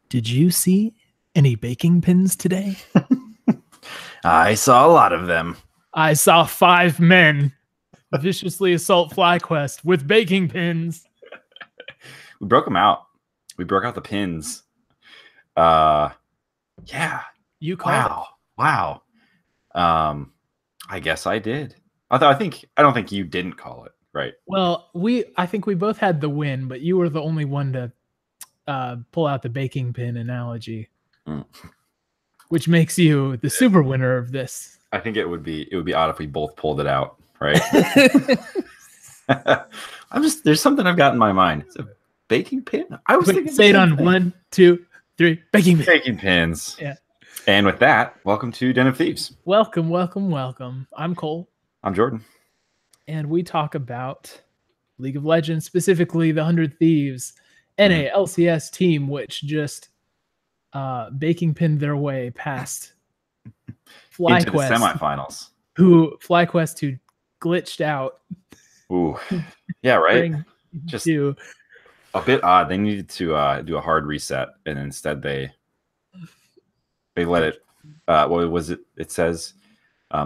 Did you see any baking pins today? I saw a lot of them. I saw 5 men viciously assault FlyQuest with baking pins. We broke them out. We broke out the pins. Yeah. You called it. Wow. I guess I did. I don't think you didn't call it, right? Well, I think we both had the win, but you were the only one to pull out the baking pin analogy, which makes you the super winner of this. I think it would be odd if we both pulled it out, right? There's something I've got in my mind. It's a baking pin. I was thinking say it on 1, 2, 3. Baking pins. Baking pins. Yeah. And with that, welcome to Den of Thieves. Welcome, welcome, welcome. I'm Cole. I'm Jordan. And we talk about League of Legends, specifically the 100 Thieves NALCS team, which just baking pinned their way past FlyQuest into the semifinals. FlyQuest who glitched out. Ooh, yeah, right. Just a bit odd. They needed to do a hard reset, and instead they let it. What was it? It says,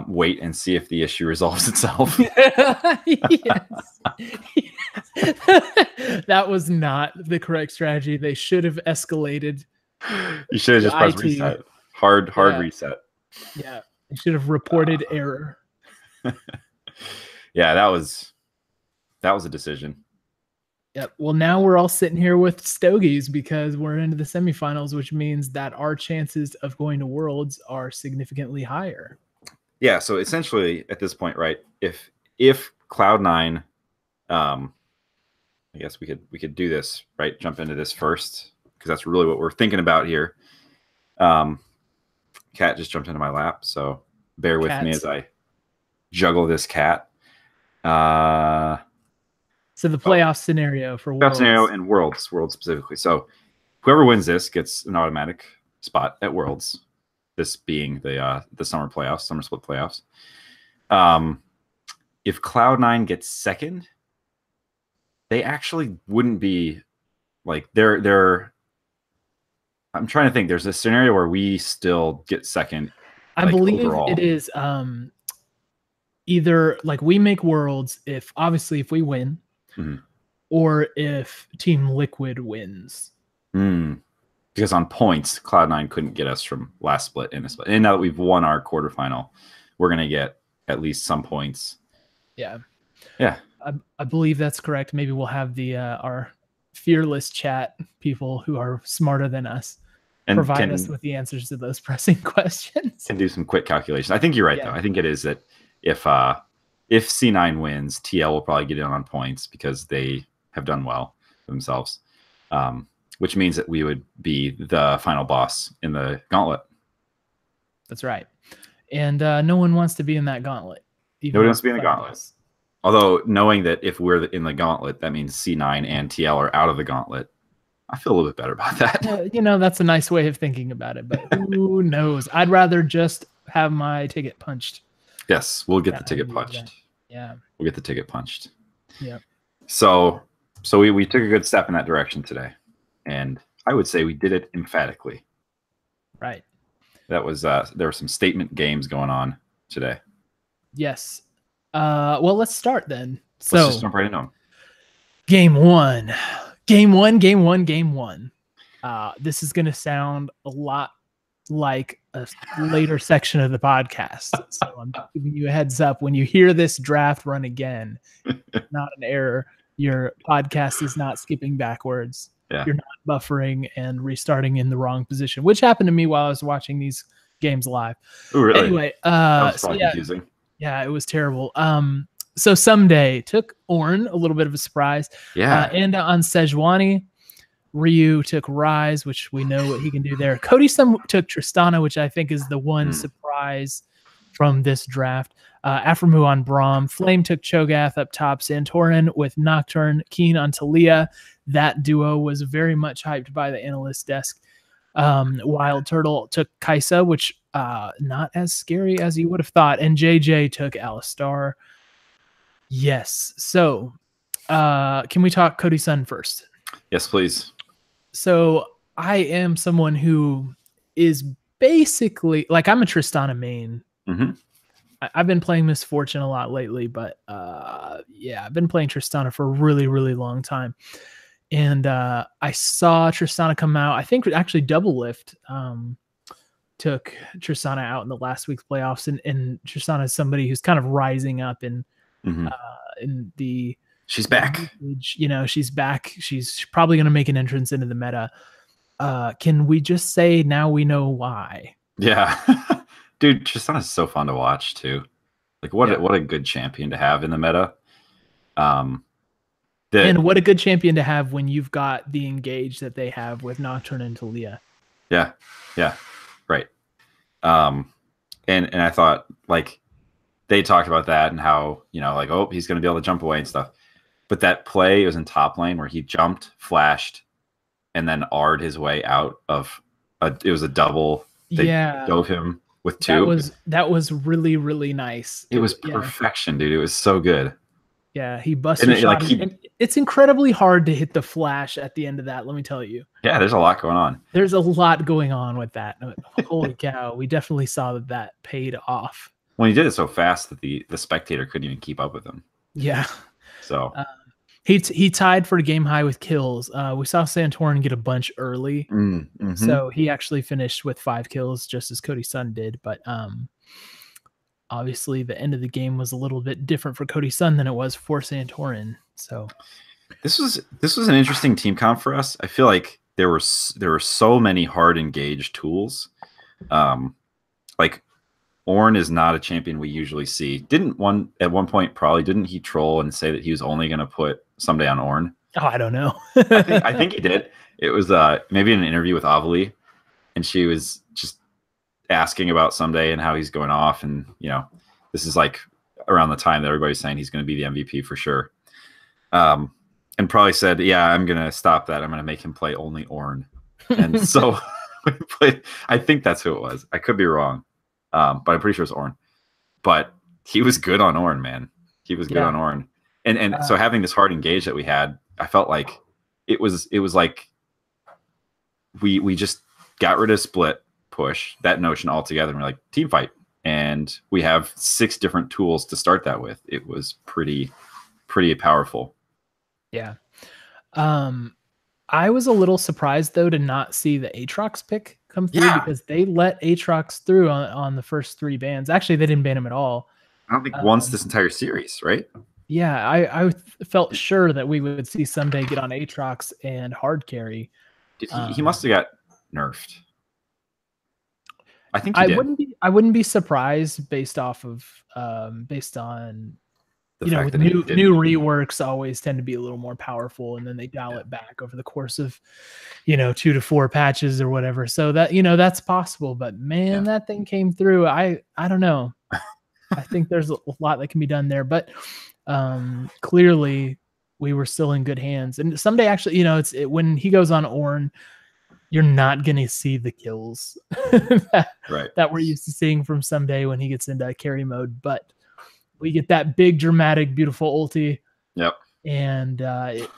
"Wait and see if the issue resolves itself." Yes. That was not the correct strategy. They should have escalated. You should have just pressed reset. Hard reset. Yeah, they should have reported error. Yeah, that was a decision. Yep. Well, now we're all sitting here with stogies because we're into the semifinals, which means that our chances of going to Worlds are significantly higher. Yeah. So essentially, at this point, right? If Cloud9, I guess we could do this, right? Jump into this first because that's really what we're thinking about here. Cat just jumped into my lap, so bear with me as I juggle this cat. So the playoff scenario for Worlds. Playoff scenario and Worlds specifically. So whoever wins this gets an automatic spot at Worlds. This being the summer split playoffs. If Cloud9 gets second, they actually wouldn't be like they're. I'm trying to think. There's a scenario where we still get second. I believe overall. It is either like we make Worlds if we win, or if Team Liquid wins. Because on points, Cloud9 couldn't get us from last split in a split. And now that we've won our quarterfinal, we're gonna get at least some points. Yeah. I believe that's correct. Maybe we'll have the our fearless chat people who are smarter than us and provide us with the answers to those pressing questions and do some quick calculations. I think you're right, though. I think it is that if C9 wins, TL will probably get in on points because they have done well themselves, which means that we would be the final boss in the gauntlet. That's right. And no one wants to be in that gauntlet. Nobody wants to be in the gauntlet. Although knowing that if we're in the gauntlet, that means C9 and TL are out of the gauntlet. I feel a little bit better about that. That's a nice way of thinking about it, but who knows? I'd rather just have my ticket punched. Yes, we'll get the ticket punched. Yeah. We'll get the ticket punched. Yeah. So we took a good step in that direction today. And I would say we did it emphatically. Right. That was there were some statement games going on today. Yes. Well, let's start then. Let's just jump right into them. Game one. This is going to sound a lot like a later section of the podcast. So I'm giving you a heads up. When you hear this draft run again, not an error. Your podcast is not skipping backwards. Yeah. You're not buffering and restarting in the wrong position, which happened to me while I was watching these games live. Oh, really? Anyway, that was confusing. Yeah, it was terrible. So Someday took Ornn, a little bit of a surprise. Yeah. And on Sejuani, Ryu took Rise, which we know what he can do there. Cody took Tristana, which I think is the one surprise from this draft. Aphromu on Braum. Flame took Cho'Gath up top. Santorin with Nocturne. Keen on Talia. That duo was very much hyped by the analyst desk. Wild Turtle took Kaisa, which not as scary as you would have thought. And JJ took Alistar. Yes. So can we talk Cody Sun first? Yes, please. So I am someone who is basically like I'm a Tristana main. Mm-hmm. I've been playing Misfortune a lot lately, but yeah, I've been playing Tristana for a really, really long time. And I saw Tristana come out. I think actually Double Lift took Tristana out in the last week's playoffs, and Tristana is somebody who's kind of rising up in the. She's back. You know, she's back. She's probably going to make an entrance into the meta. Can we just say now we know why? Yeah. Dude, Tristana is so fun to watch too. Like what a good champion to have in the meta. And what a good champion to have when you've got the engage that they have with Nocturne and Talia. Yeah. Yeah. Right. And I thought like they talked about that and how, you know, like, oh, he's going to be able to jump away and stuff. But that play was in top lane where he jumped, flashed, and then R'd his way out of it was a double. They dove him with 2. That was really, really nice. It was perfection, dude. It was so good. Yeah, he busted a shot. And it's incredibly hard to hit the flash at the end of that, let me tell you. Yeah, there's a lot going on. There's a lot going on with that. Holy cow, we definitely saw that paid off. When he did it so fast that the spectator couldn't even keep up with him. Yeah. So he tied for a game high with kills. We saw Santorin get a bunch early. So he actually finished with 5 kills just as Cody Sun did. But obviously the end of the game was a little bit different for Cody Sun than it was for Santorin. So this was an interesting team comp for us. I feel like there were so many hard engaged tools. Like Ornn is not a champion we usually see. At one point probably didn't he troll and say that he was only going to put Someday on Ornn? Oh, I don't know. I think he did. It was maybe in an interview with Avali, and she was just asking about Someday and how he's going off, and you know, this is like around the time that everybody's saying he's going to be the MVP for sure. And probably said, yeah, I'm going to stop that. I'm going to make him play only Ornn. And so we played, I think that's who it was. I could be wrong. But I'm pretty sure it's Ornn. But he was good on Ornn, man. He was good on Ornn. And so having this hard engage that we had, I felt like it was like we just got rid of split push, that notion altogether, and we're like, team fight. And we have 6 different tools to start that with. It was pretty powerful. Yeah. I was a little surprised though to not see the Aatrox pick come through because they let Aatrox through on the first 3 bans. Actually, they didn't ban him at all. I don't think once this entire series, right? Yeah, I felt sure that we would see Someday get on Aatrox and hard carry. He must have got nerfed. I think he did. I wouldn't be surprised based on the fact that new reworks always tend to be a little more powerful, and then they dial it back over the course of 2 to 4 patches or whatever. So that that's possible, but man, that thing came through. I don't know. I think there's a lot that can be done there, but clearly we were still in good hands. And Someday actually, when he goes on Ornn, you're not going to see the kills that we're used to seeing from Someday when he gets into carry mode, but we get that big, dramatic, beautiful ulti. Yep. And it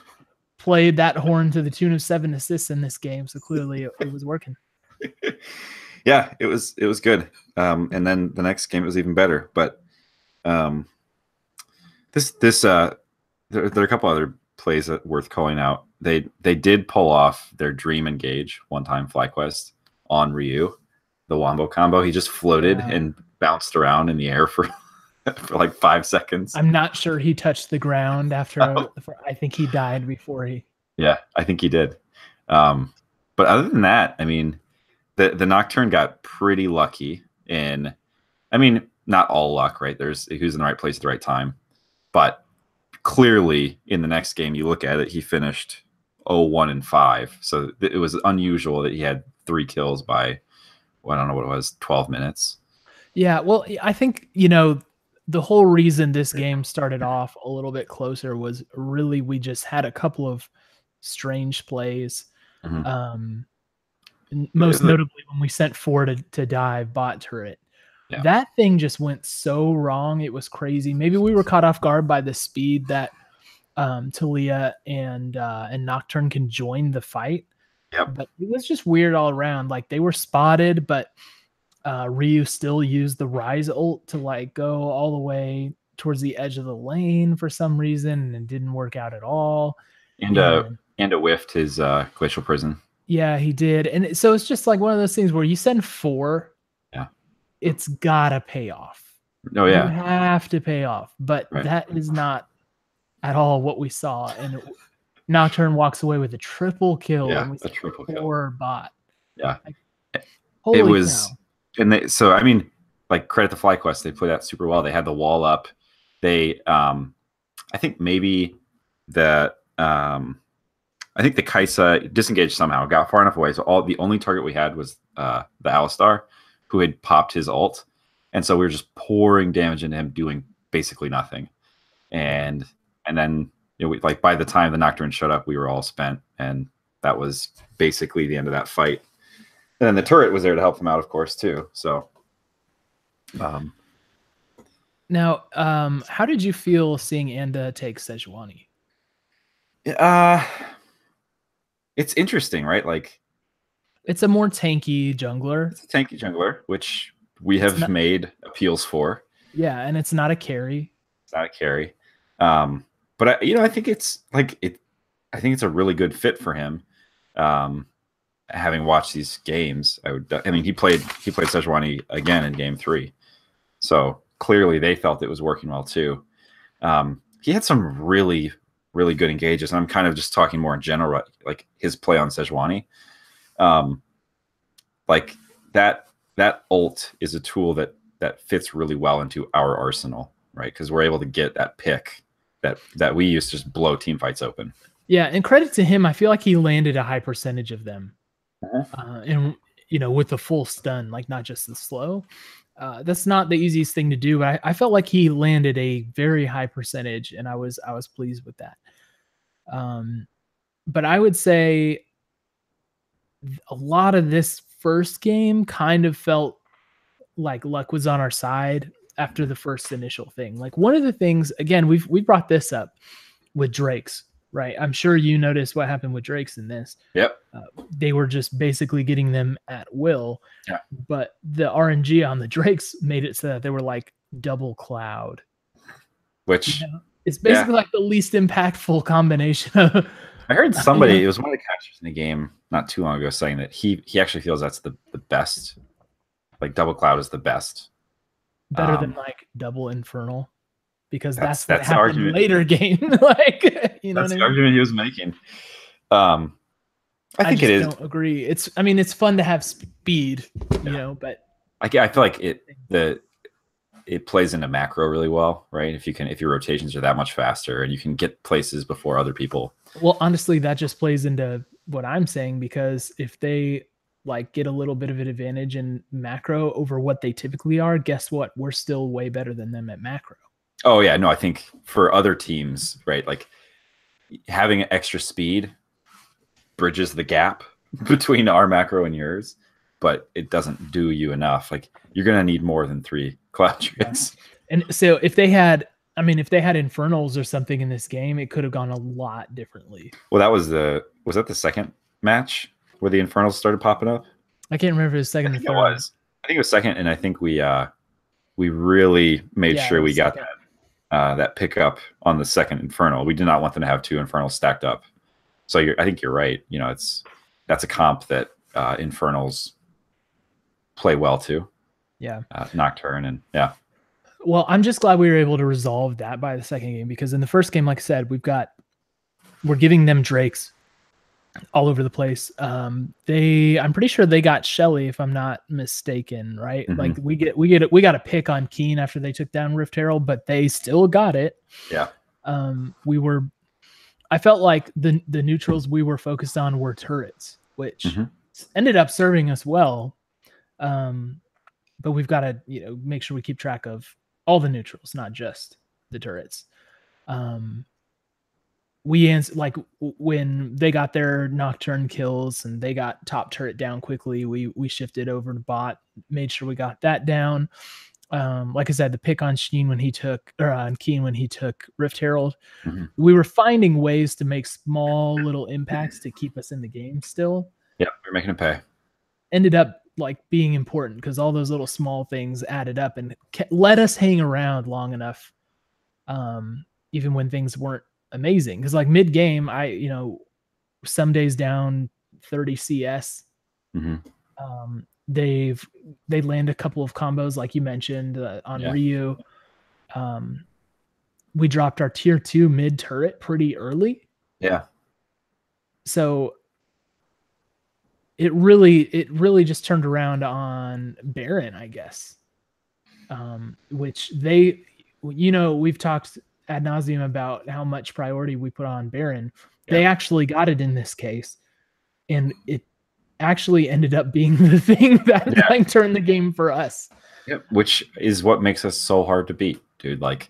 played that horn to the tune of 7 assists in this game. So clearly it was working. Yeah, it was good. And then the next game it was even better. But there are a couple other plays that worth calling out. They did pull off their dream engage one time, FlyQuest, on Ryu, the wombo combo. He just floated and bounced around in the air for like 5 seconds. I'm not sure he touched the ground after. I think he died before he. Yeah, I think he did. But other than that, I mean, the Nocturne got pretty lucky in. I mean, not all luck, right? There's who's in the right place at the right time, but clearly in the next game, you look at it, he finished 0-1-5. So it was unusual that he had 3 kills by, well, I don't know what it was, 12 minutes. Yeah, well, I think the whole reason this game started off a little bit closer was really we just had a couple of strange plays. Most notably when we sent 4 to dive bot turret. Yeah. That thing just went so wrong. It was crazy. Maybe we were caught off guard by the speed that Talia and Nocturne can join the fight. But it was just weird all around. Like they were spotted, but Ryu still used the Rise ult to like go all the way towards the edge of the lane for some reason, and it didn't work out at all. And whiffed his glacial prison. Yeah, he did. And so it's just like one of those things where you send 4, it's gotta pay off. Oh yeah, you have to pay off. But that is not at all what we saw. And Nocturne walks away with a triple kill. Yeah, and we a triple kill. Or bot. Yeah, like, holy it was. Cow. And so I mean, like credit to FlyQuest, they played that super well. They had the wall up. They, I think maybe that. I think the Kaisa disengaged somehow, got far enough away. So the only target we had was the Alistar, who had popped his ult. And so we were just pouring damage into him, doing basically nothing. And then like by the time the Nocturne showed up, we were all spent. And that was basically the end of that fight. And then the turret was there to help them out, of course, too. So now, how did you feel seeing Anda take Sejuani? It's interesting, right? Like, it's a more tanky jungler. It's a tanky jungler, which we have made appeals for. Yeah, and it's not a carry. It's not a carry. But I think it's like I think it's a really good fit for him. Having watched these games, I mean, he played Sejuani again in game 3, so clearly they felt it was working well too. He had some really good engages, and I'm kind of just talking more in general, like his play on Sejuani. Like that ult is a tool that fits really well into our arsenal, right? Because we're able to get that pick that we use to just blow team fights open. Yeah, and credit to him, I feel like he landed a high percentage of them, and with the full stun, like not just the slow. That's not the easiest thing to do, but I felt like he landed a very high percentage, and I was pleased with that. But I would say a lot of this first game kind of felt like luck was on our side after the first initial thing. Like one of the things, again, we brought this up with Drakes, right? I'm sure you noticed what happened with Drakes in this. Yep. They were just basically getting them at will. Yeah. But the RNG on the Drakes made it so that they were like double cloud. Which it's basically like the least impactful combination of I heard somebody, it was one of the casters in the game not too long ago, saying that he actually feels that's the best. Like double cloud is the best. Better than like double infernal, because that's the argument later game. Like that's the argument he was making. I think it is. I don't agree. It's fun to have speed, but I feel like it plays into macro really well, right? If your rotations are that much faster and you can get places before other people. Well, honestly, that just plays into what I'm saying, because if they like get a little bit of an advantage in macro over what they typically are, guess what? We're still way better than them at macro. Oh yeah, no, I think for other teams, right? Like having extra speed bridges the gap between our macro and yours, but it doesn't do you enough. Like you're gonna need more than 3 cloud tricks. And so if they had infernals or something in this game, it could have gone a lot differently. Well, was that the second match where the infernals started popping up? I can't remember if it was second or third. I think it was second, and I think we really made sure we got that pickup on the second infernal. We did not want them to have 2 infernals stacked up. So I think you're right. That's a comp that infernals play well too. Yeah. Nocturne and yeah. Well, I'm just glad we were able to resolve that by the second game, because in the first game, like I said, we're giving them Drakes all over the place. I'm pretty sure they got Shelly, if I'm not mistaken, right? Mm-hmm. Like we got a pick on Keen after they took down Rift Herald, but they still got it. Yeah. I felt like the neutrals we were focused on were turrets, which ended up serving us well. But we've got to make sure we keep track of all the neutrals, not just the turrets. When they got their Nocturne kills and they got top turret down quickly, we shifted over to bot, made sure we got that down. Like I said, the pick on Keen when he took Rift Herald, we were finding ways to make small little impacts to keep us in the game still. Yeah, we're making it pay. Ended up like being important because all those little small things added up and let us hang around long enough, even when things weren't amazing. Because like mid game, some days down 30 CS. They land a couple of combos like you mentioned on Ryu. We dropped our tier 2 mid turret pretty early. Yeah. So it really just turned around on Baron, I guess. Which we've talked ad nauseum about how much priority we put on Baron. Yeah. They actually got it in this case, and it actually ended up being the thing that like turned the game for us. Yep, which is what makes us so hard to beat, dude. Like,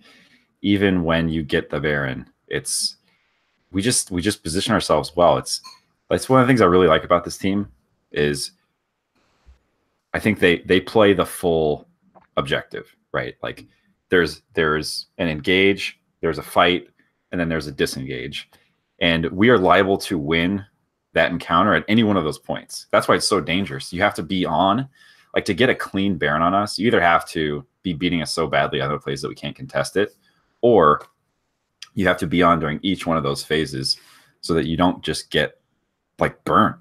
even when you get the Baron, we just position ourselves well. It's one of the things I really like about this team is I think they play the full objective, right? Like there's an engage, there's a fight, and then there's a disengage. And we are liable to win that encounter at any one of those points. That's why it's so dangerous. You have to be on, like, to get a clean Baron on us, you either have to be beating us so badly other places that we can't contest it, or you have to be on during each one of those phases so that you don't just get like burnt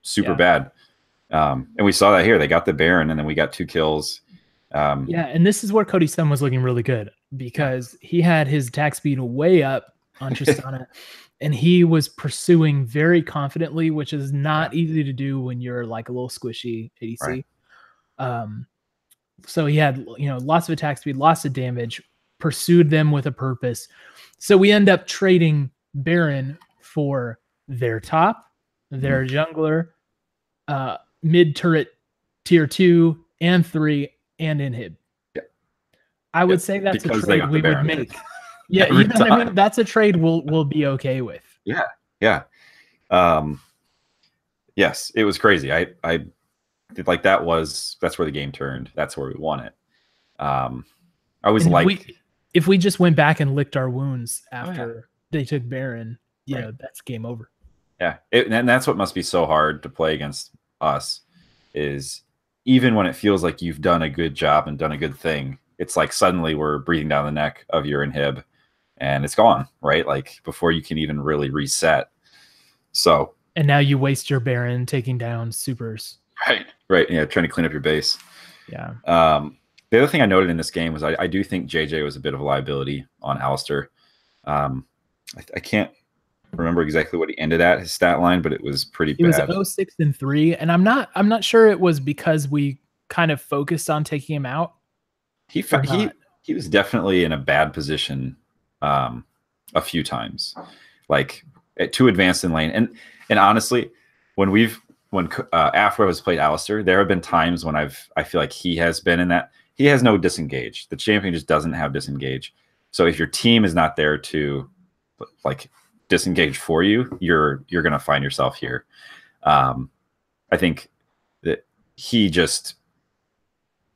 super bad. And we saw that here. They got the Baron, and then we got 2 kills. And this is where Cody Stun was looking really good because he had his attack speed way up on Tristana, and he was pursuing very confidently, which is not easy to do when you're like a little squishy ADC. Right. So he had lots of attack speed, lots of damage, pursued them with a purpose. So we end up trading Baron for their top, their jungler, mid turret tier 2 and 3, and inhib. I would say that's a trade we would make. Yeah, you know what I mean? That's a trade we'll be okay with. Yeah. Yes, it was crazy. I like that's where the game turned. That's where we won it. I was if we just went back and licked our wounds after they took Baron, that's game over. Yeah, and that's what must be so hard to play against us, is even when it feels like you've done a good job and done a good thing, it's like suddenly we're breathing down the neck of your inhib and it's gone, right? Like before you can even really reset. So, and now you waste your Baron taking down supers. Right. Yeah, trying to clean up your base. Yeah. The other thing I noted in this game was I do think JJ was a bit of a liability on Alistair. I can't remember exactly what he ended at his stat line, but it was pretty bad. It was 0-6-3, and I'm not sure it was because we kind of focused on taking him out. He was definitely in a bad position a few times, like too advanced in lane. And honestly, when Afro has played Alistair, there have been times when I feel like he has been in that. He has no disengage. The champion just doesn't have disengage. So if your team is not there to like disengage for you, you're gonna find yourself here. I think that I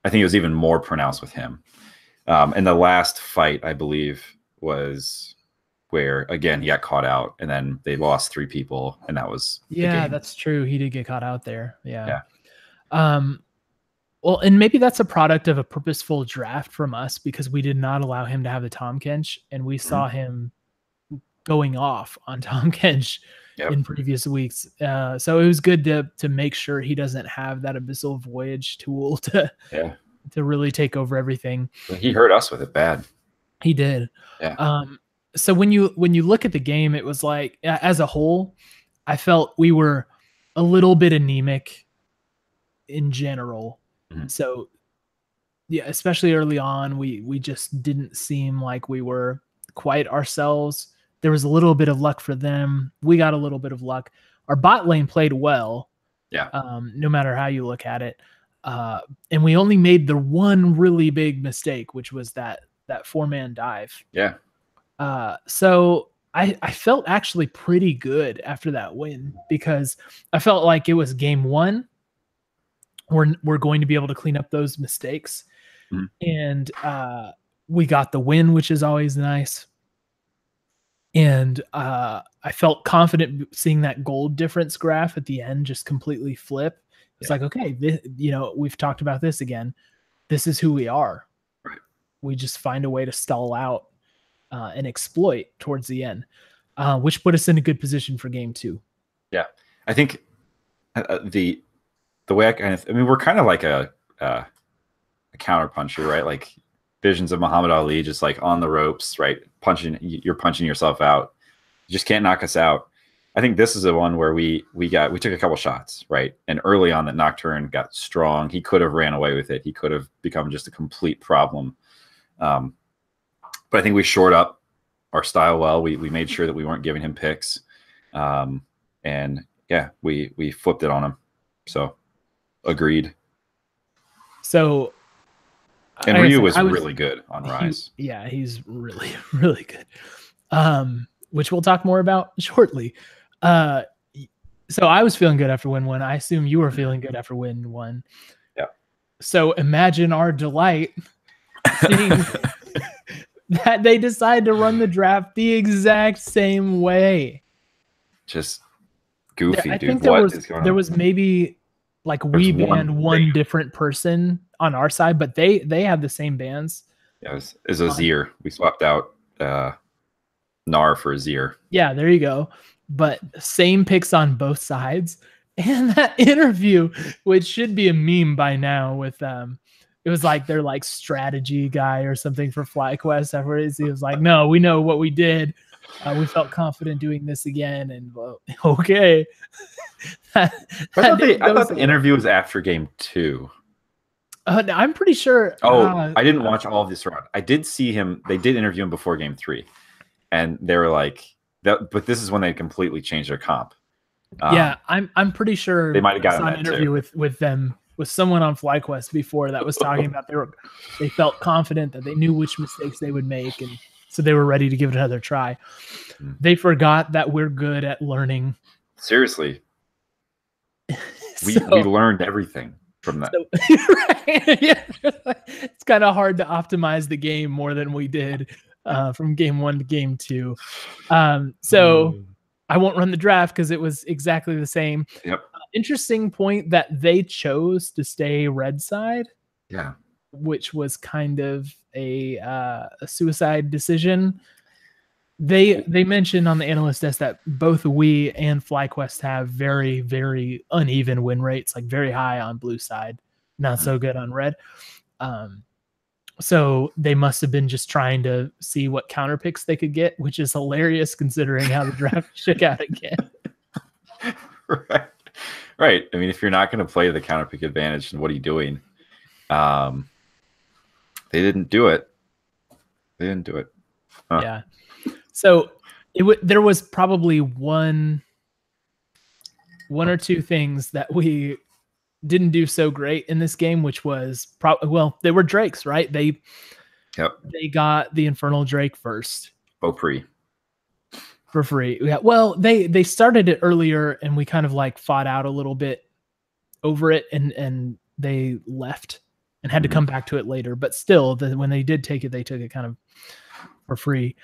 think it was even more pronounced with him. And the last fight, I believe, was where again he got caught out, and then they lost 3 people, and that was the game. That's true. He did get caught out there. Yeah. Well, and maybe that's a product of a purposeful draft from us because we did not allow him to have the Tahm Kench, and we saw him going off on Tahm Kench in previous weeks. So it was good to make sure he doesn't have that Abyssal Voyage tool to really take over everything. He hurt us with it bad. He did. Yeah. So when you look at the game, it was like, as a whole, I felt we were a little bit anemic in general. So yeah, especially early on, we just didn't seem like we were quite ourselves. There was a little bit of luck for them. We got a little bit of luck. Our bot lane played well. Yeah. No matter how you look at it. And we only made the one really big mistake, which was that 4-man dive. Yeah. So I felt actually pretty good after that win because I felt like it was game 1. We're going to be able to clean up those mistakes. And we got the win, which is always nice. And I felt confident seeing that gold difference graph at the end just completely flip. It's like, okay, we've talked about this again. This is who we are. Right. We just find a way to stall out and exploit towards the end, which put us in a good position for game 2. Yeah, I think the way we're kind of like a counter puncher, right? Like visions of Muhammad Ali, just like on the ropes, right? You're punching yourself out. You just can't knock us out. I think this is the one where we took a couple shots, right? And early on, that Nocturne got strong. He could have ran away with it. He could have become just a complete problem. But I think we shored up our style well. We made sure that we weren't giving him picks. And yeah, we flipped it on him. So agreed. So and Ryu was really good on Rise. He's really, really good. Which we'll talk more about shortly. So I was feeling good after win 1. I assume you were feeling good after win 1. Yeah. So imagine our delight seeing that they decide to run the draft the exact same way. Just goofy, I think there was maybe like we banned one different person on our side, but they had the same bans. Yeah, it was Azir. We swapped out Nar for Azir. Yeah, there you go. But same picks on both sides. And that interview, which should be a meme by now, with it was like their like strategy guy or something for FlyQuest. Afterwards, he was like, "No, we know what we did. We felt confident doing this again." And well, okay. I thought the interview was after game 2. I'm pretty sure. I didn't watch all of this round. I did see him. They did interview him before game 3, and they were like that. But this is when they completely changed their comp. I'm pretty sure they might have gotten an interview with them with someone on FlyQuest before that was talking about they felt confident that they knew which mistakes they would make, and so they were ready to give it another try. They forgot that we're good at learning. Seriously, we learned everything from that. Right? Yeah. It's kind of hard to optimize the game more than we did from game 1 to game 2. So I won't run the draft because it was exactly the same. Yep. Interesting point that they chose to stay red side. Yeah. Which was kind of a suicide decision. They mentioned on the analyst desk that both we and FlyQuest have very, very uneven win rates, like very high on blue side, not so good on red. So they must have been just trying to see what counter picks they could get, which is hilarious considering how the draft shook out again. Right. I mean, if you're not going to play the counter pick advantage, then what are you doing? They didn't do it. Huh. Yeah. So there was probably one or two things that we didn't do so great in this game, which was they were Drakes, right? They got the Infernal Drake first. Beaupre. For free. Yeah. Well, they started it earlier and we kind of like fought out a little bit over it and they left and had to come back to it later. But still, when they did take it, they took it kind of for free.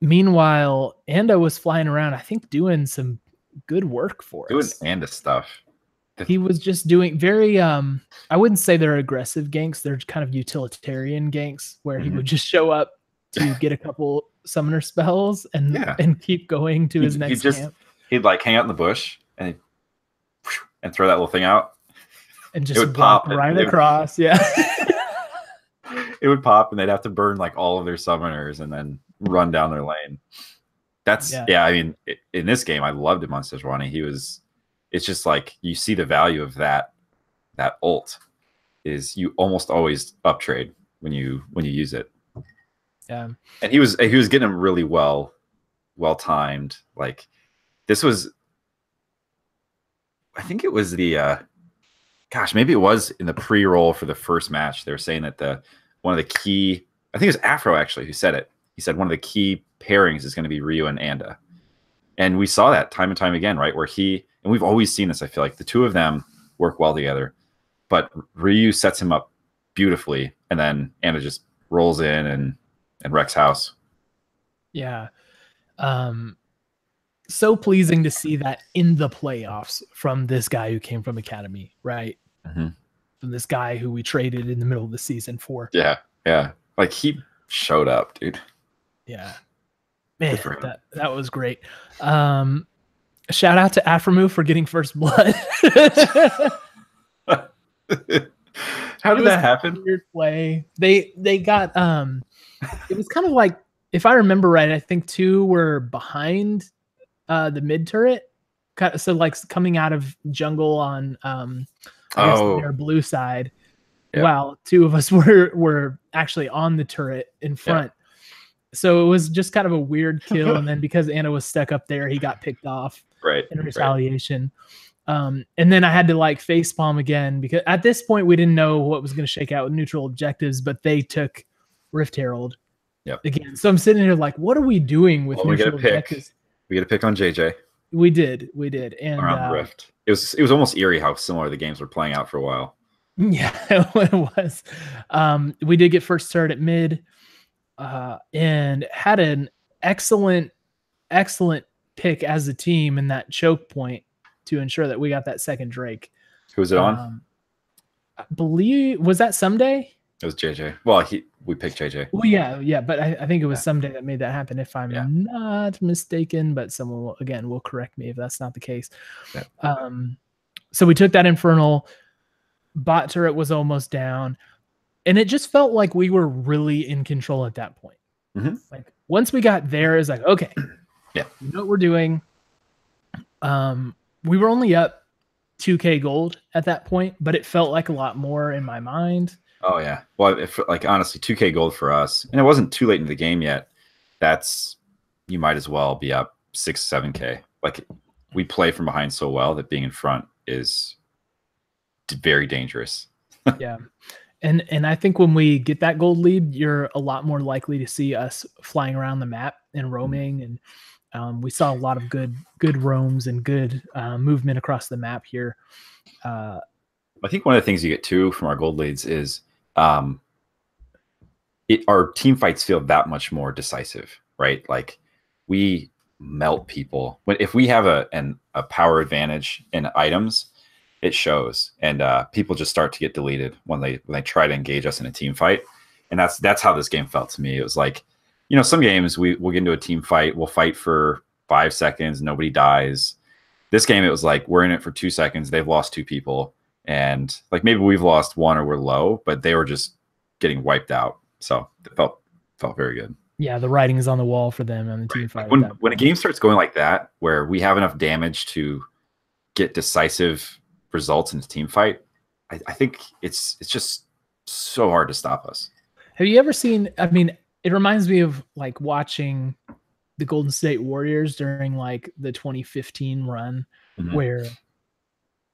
Meanwhile, Anda was flying around, I think, doing some good work for us. Doing Anda stuff. He was just doing very, I wouldn't say they're aggressive ganks. They're kind of utilitarian ganks where he would just show up to get a couple summoner spells and keep going to his next camp. He'd like hang out in the bush and throw that little thing out. And just would pop right across. Yeah. It would pop and they'd have to burn like all of their summoners and then run down their lane. I mean, in this game, I loved him on Sejuani. It's just like you see the value of that ult is you almost always uptrade when you use it. Yeah. And he was getting them really well timed. Like this was, I think it was the maybe it was in the pre-roll for the first match. They were saying that one of the key, I think it was Afro actually who said it. He said one of the key pairings is going to be Ryu and Anda. And we saw that time and time again, right? Where and we've always seen this, I feel like the two of them work well together, but Ryu sets him up beautifully. And then Anda just rolls in and wrecks house. Yeah. So pleasing to see that in the playoffs from this guy who came from Academy, right? Mm-hmm. From this guy who we traded in the middle of the season for. Yeah. Yeah. Like he showed up, dude. Yeah. Man, that was great. Shout out to Aframu for getting first blood. How did that happen? Weird play. They got it was kind of like, if I remember right, I think 2 were behind the mid turret. So like coming out of jungle on I guess their blue side. Yep. While 2 of us were actually on the turret in front. Yep. So it was just kind of a weird kill, and then because Anna was stuck up there, he got picked off in retaliation. And then I had to like facepalm again, because at this point we didn't know what was going to shake out with neutral objectives, but they took Rift Herald again. So I'm sitting here like, what are we doing with neutral objectives? We get a pick on JJ. We did, and around Rift. It was almost eerie how similar the games were playing out for a while. Yeah, it was. We did get first turret at mid, and had an excellent pick as a team in that choke point to ensure that we got that second Drake. Who was it on? I believe, was that Someday? It was JJ. Well, we picked JJ. Well, yeah, but I think it was Someday that made that happen, if I'm not mistaken. But someone will correct me if that's not the case. Yeah. So we took that Infernal. Bot turret was almost down, and it just felt like we were really in control at that point. Mm-hmm. Like once we got there, it's like, okay, yeah, we know what we're doing. We were only up 2K gold at that point, but it felt like a lot more in my mind. Oh yeah, well, like honestly, 2K gold for us, and it wasn't too late in the game yet. You might as well be up 6-7K. Like we play from behind so well that being in front is very dangerous. Yeah. And I think when we get that gold lead, you're a lot more likely to see us flying around the map and roaming. And we saw a lot of good roams and good movement across the map here. I think one of the things you get too from our gold leads is our team fights feel that much more decisive, right? Like we melt people. If we have a power advantage in items, it shows, and people just start to get deleted when they try to engage us in a team fight. And that's how this game felt to me. It was like, some games we'll get into a team fight, we'll fight for 5 seconds, nobody dies. This game, it was like we're in it for 2 seconds, they've lost 2 people, and like maybe we've lost 1 or we're low, but they were just getting wiped out. So it felt very good. Yeah, the writing is on the wall for them on the team fight. When a game starts going like that, where we have enough damage to get decisive results in the team fight, I think it's just so hard to stop us. Have you ever seen, I mean, it reminds me of like watching the Golden State Warriors during like the 2015 run, where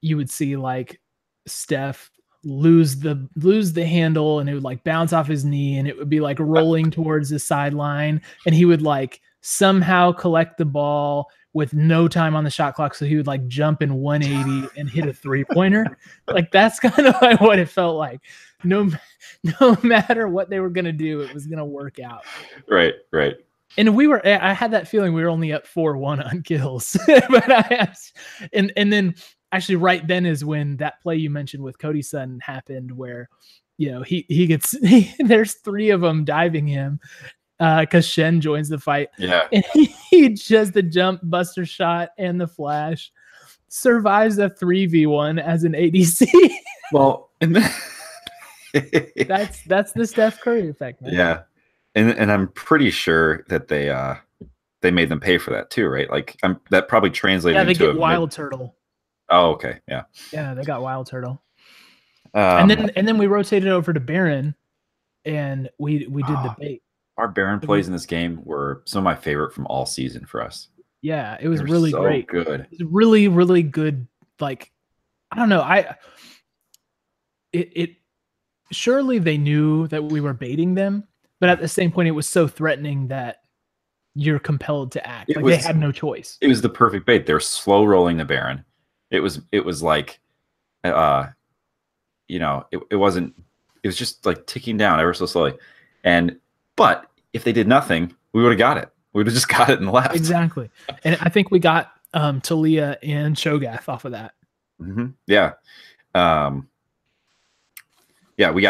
you would see like Steph lose the handle, and it would like bounce off his knee, and it would be like rolling towards the sideline, and he would like somehow collect the ball with no time on the shot clock, so he would like jump in 180 and hit a 3-pointer. Like that's kind of like what it felt like. No matter what they were gonna do, it was gonna work out. Right. And I had that feeling we were only up 4-1 on kills, but and then actually right then is when that play you mentioned with Cody's son happened, where he gets there's 3 of them diving him. Because Shen joins the fight. Yeah. And he just the jump, buster shot, and the flash survives a 3v1 as an ADC. Well, and then that's the Steph Curry effect, man. Yeah. And I'm pretty sure that they made them pay for that too, right? Like that probably translated into they get Wild Turtle. Oh, okay. Yeah. Yeah, they got Wild Turtle. And then we rotated over to Baron, and we did the bait. Our Baron plays in this game were some of my favorite from all season for us. Yeah, it was really so great. Good. It was really, really good. Like, I don't know. It surely they knew that we were baiting them, but at the same point, it was so threatening that you're compelled to act. They had no choice. It was the perfect bait. They're slow rolling the Baron. It was like, it wasn't. It was just like ticking down ever so slowly, but if they did nothing, we would have got it. We'd have just got it and left. Exactly. And I think we got Talia and Cho'Gath off of that. Yeah. Yeah, we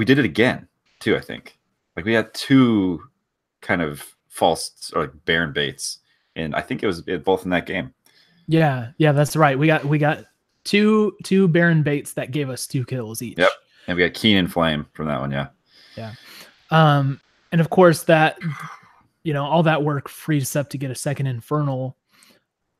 did it again too, I think. Like we had 2 kind of false or like Baron baits, and I think it was both in that game. Yeah, that's right. We got two Baron baits that gave us 2 kills each. Yep. And we got Keen and Flame from that one, yeah. Yeah. And of course that, all that work freed us up to get a second Infernal.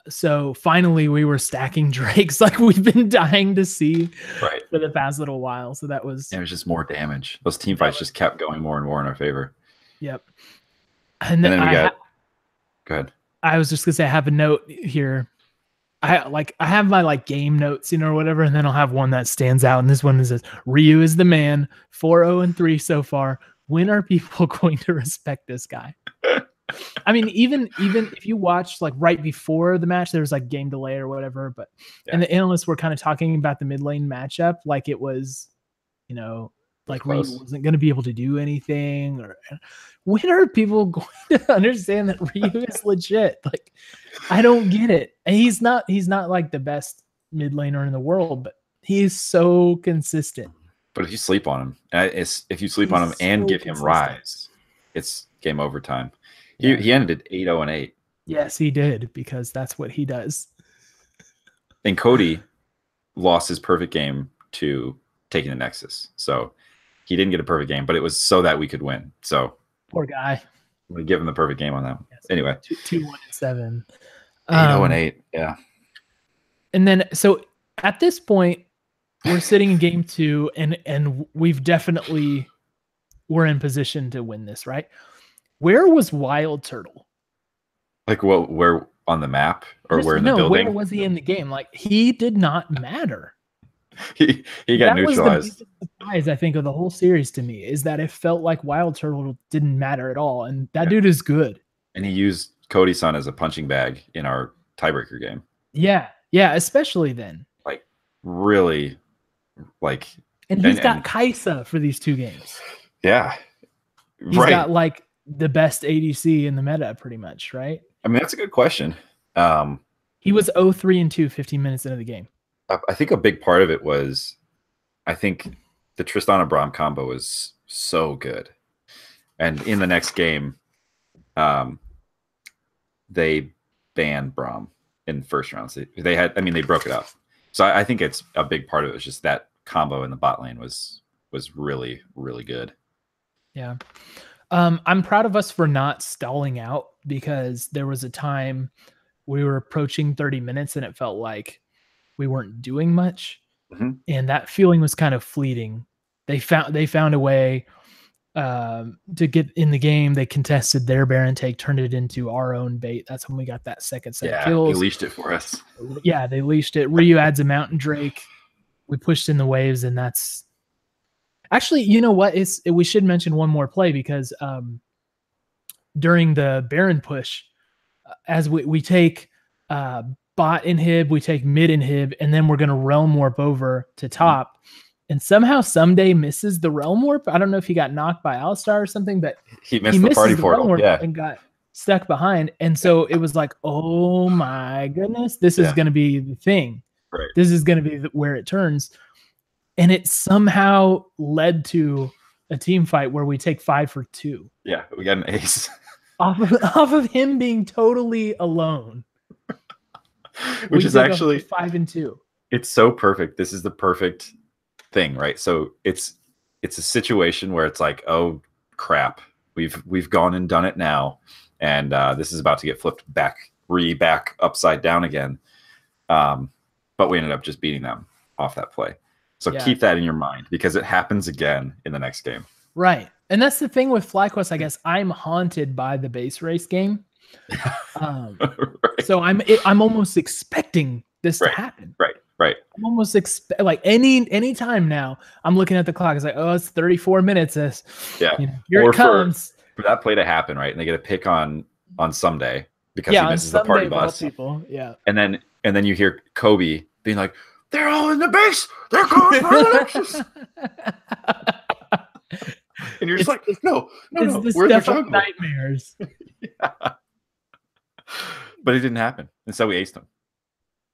So finally we were stacking Drakes like we've been dying to see for the past little while. So that was... It was just more damage. Those team fights just kept going more and more in our favor. Yep. And then we got... Go ahead. I was just going to say I have a note here. I have my game notes, or whatever, and then I'll have one that stands out. And this one says, Ryu is the man, 4-0-3 so far. When are people going to respect this guy? I mean, even if you watch like right before the match, there was like game delay or whatever, but and the analysts were kind of talking about the mid lane matchup like it was, like Ryu wasn't going to be able to do anything. Or when are people going to understand that Ryu is legit? Like, I don't get it. And he's not like the best mid laner in the world, but he's so consistent. But if you sleep on him, if you sleep on him and give him Rise, it's game over time. He ended 8-0-8. Yes, he did, because that's what he does. And Cody lost his perfect game to taking the Nexus. So he didn't get a perfect game, but it was so that we could win. So poor guy. We give him the perfect game on that one. Yes, anyway. 2-1-7. 8-0-8, yeah. And then, so at this point, we're sitting in game 2, and we've definitely... we're in position to win this, right? Where was Wild Turtle? Like, where on the map, or where in the building? Where was he in the game? Like, he did not matter. he got neutralized. That was the biggest surprise, I think, of the whole series to me, is that it felt like Wild Turtle didn't matter at all, and that dude is good. And he used Cody-san as a punching bag in our tiebreaker game. Yeah, especially then. Like, really, like... And he's got Kaisa for these 2 games. Yeah. He's got, like, the best ADC in the meta, pretty much, right? I mean, that's a good question. He was 0-3-2 15 minutes into the game. I think a big part of it was, I think the Tristana Braum combo was so good. And in the next game, they banned Braum in the first round. So they broke it up. So I think it's a big part of it was just that combo in the bot lane was really, really good. Yeah. I'm proud of us for not stalling out, because there was a time we were approaching 30 minutes and it felt like we weren't doing much. And that feeling was kind of fleeting. They found a way to get in the game. They contested their Baron take, turned it into our own bait. That's when we got that second set of kills. They leashed it for us. Yeah, they leashed it. Ryu adds a Mountain Drake. We pushed in the waves, and that's... Actually, you know what? We should mention one more play, because during the Baron push, as we take bot inhib, we take mid inhib, and then we're going to realm warp over to top. And somehow Someday misses the realm warp. I don't know if he got knocked by Alistar or something, but he missed the party portal, and got stuck behind. And so it was like, oh my goodness, this is going to be the thing. Right. This is going to be where it turns. And it somehow led to a team fight where we take 5 for 2. Yeah, we got an ace. off of him being totally alone. Which is actually 5 and 2. It's so perfect. This is the perfect thing, right? So it's a situation where it's like, oh crap, we've gone and done it now, and this is about to get flipped back upside down again. But we ended up just beating them off that play. So keep that in your mind, because it happens again in the next game. Right. And that's the thing with FlyQuest, I guess. I'm haunted by the base race game. So I'm almost expecting this to happen. Right. I'm almost like any time now, I'm looking at the clock. It's like, oh, it's 34 minutes. Here it comes. For that play to happen, right? And they get a pick on Someday because he misses the party bus. Yeah. And then you hear Kobe being like, they're all in the base. They're going for the Nexus. And you're just like, no. It's the stuff of nightmares. But it didn't happen. Instead, we aced them.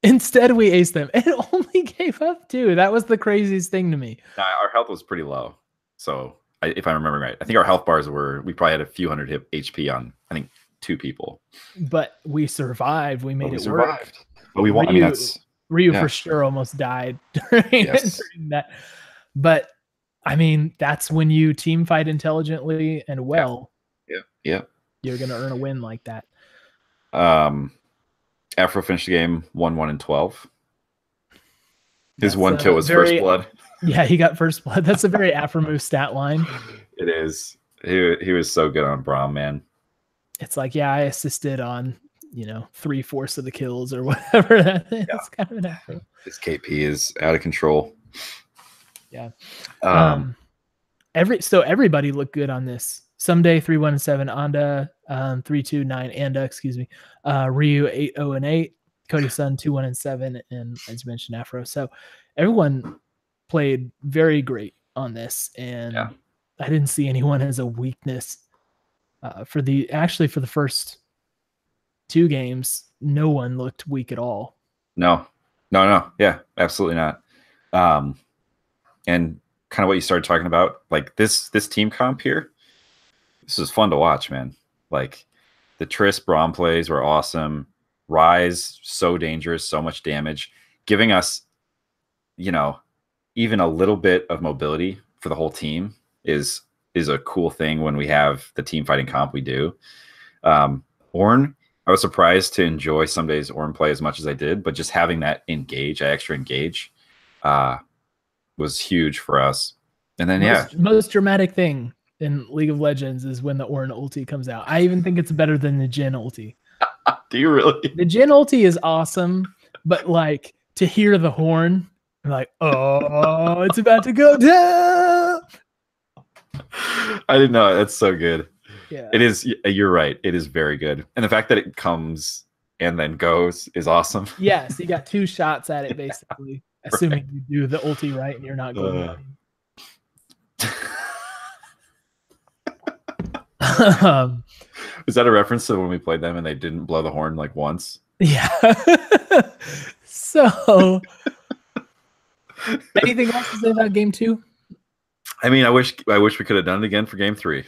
Instead, we aced them. It only gave up 2. That was the craziest thing to me. Our health was pretty low. So, if I remember right, I think our health bars we probably had a few hundred HP on, I think, 2 people. But we survived. We made it work. But we won. I mean, that's... Ryu for sure almost died during that. But, I mean, that's when you team fight intelligently and well. Yeah. You're going to earn a win like that. Afro finished the game 1-1-12. His one kill was first blood. Yeah, he got first blood. That's a very Afro stat line. It is. He was so good on Braum, man. It's like, yeah, I assisted on, 3/4 of the kills or whatever. That's kind of an Afro. His KP is out of control. Yeah. Everybody looked good on this. Someday 3-1-7, Anda 3-2-9, Anda, excuse me. Ryu 8-0-8, Cody Sun 2-1-7, and as you mentioned, Afro. So everyone played very great on this, and I didn't see anyone as a weakness. For the first 2 games, no one looked weak at all. No. Yeah, absolutely not. And kind of what you started talking about, like this team comp here, this is fun to watch, man. Like the Triss Braum plays were awesome. Rise, so dangerous, so much damage, giving us, even a little bit of mobility for the whole team is a cool thing when we have the team fighting comp we do. Ornn, I was surprised to enjoy some days Ornn play as much as I did, but just having that extra engage was huge for us. And then most dramatic thing in League of Legends is when the Ornn ulti comes out. I even think it's better than the Jhin ulti. Do you really? The Jhin ulti is awesome, but like to hear the horn, like, oh, it's about to go down. I didn't know. That's so good. Yeah, it is. You're right. It is very good, and the fact that it comes and then goes is awesome. Yes, you got 2 shots at it basically, assuming you do the ulti right and you're not going. Was that a reference to when we played them and they didn't blow the horn like once? Yeah. So, anything else to say about game 2? I mean, I wish we could have done it again for game 3.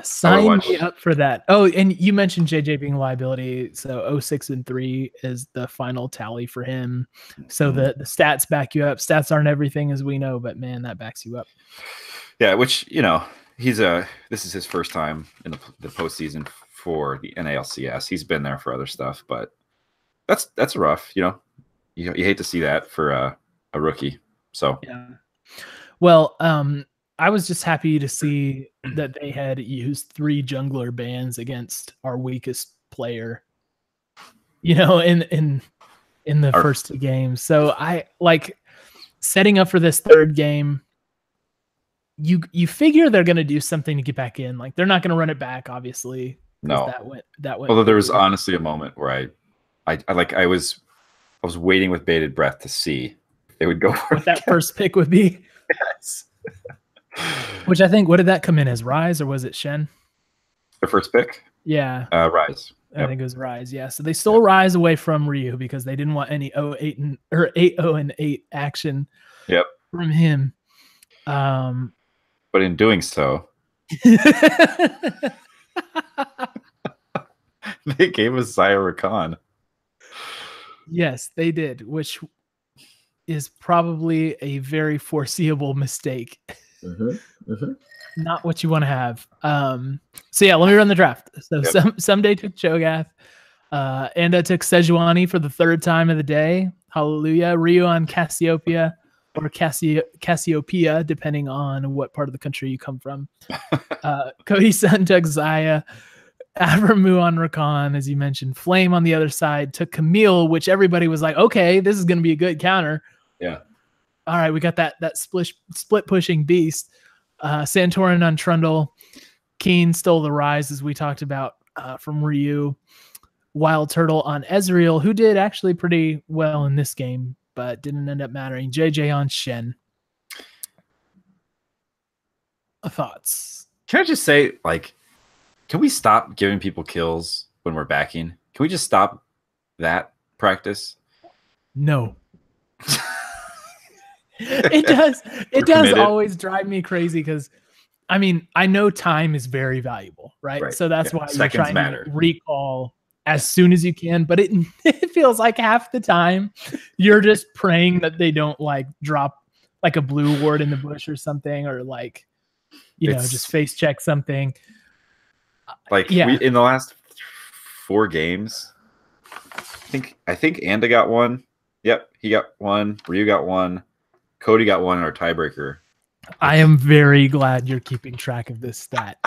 Sign me up for that. Oh, and you mentioned JJ being a liability. So 06-3 is the final tally for him. So the stats back you up. Stats aren't everything, as we know, but man, that backs you up. Yeah, which this is his first time in the postseason for the NALCS. He's been there for other stuff, but that's rough. You hate to see that for a rookie. So yeah. Well, I was just happy to see that they had used 3 jungler bans against our weakest player. In the first 2 games. So I like setting up for this 3rd game. You figure they're going to do something to get back in. Like they're not going to run it back, obviously. No, that went. Although there was honestly a moment where I was waiting with bated breath to see if they would go for what that first pick would be. Yes. Which I think, what did that come in as, Rise or was it Shen? The first pick? Yeah. Rise. Yep. I think it was Rise. Yeah. So they stole Rise away from Ryu because they didn't want any 8-0-8 action. Yep. From him. But in doing so, they gave us Zyra Khan. Yes, they did, which is probably a very foreseeable mistake. Not what you want to have. So yeah, let me run the draft. So Someday took Cho'Gath. Anda took Sejuani for the 3rd time of the day. Hallelujah. Ryu on Cassiopeia. Or Cassiopeia, depending on what part of the country you come from. Cody Sun took Xayah. Abramu on Rakan, as you mentioned. Flame on the other side took Camille, which everybody was like, okay, this is going to be a good counter. Yeah. All right, we got that split pushing beast. Santorin on Trundle. Keen stole the Rise, as we talked about, from Ryu. Wild Turtle on Ezreal, who did actually pretty well in this game, but didn't end up mattering. JJ on Shen. Thoughts? Can I just say, like, can we stop giving people kills when we're backing. Can we just stop that practice? No. It does always drive me crazy because I mean, I know time is very valuable, right? So that's why you're trying to recall as soon as you can, but it feels like half the time you're just praying that they don't like drop like a blue ward in the bush or something, or like, you know, just face check something. Like we in the last 4 games, I think Anda got one. Yep, he got one. Ryu got one. Cody got one in our tiebreaker. I am very glad you're keeping track of this stat.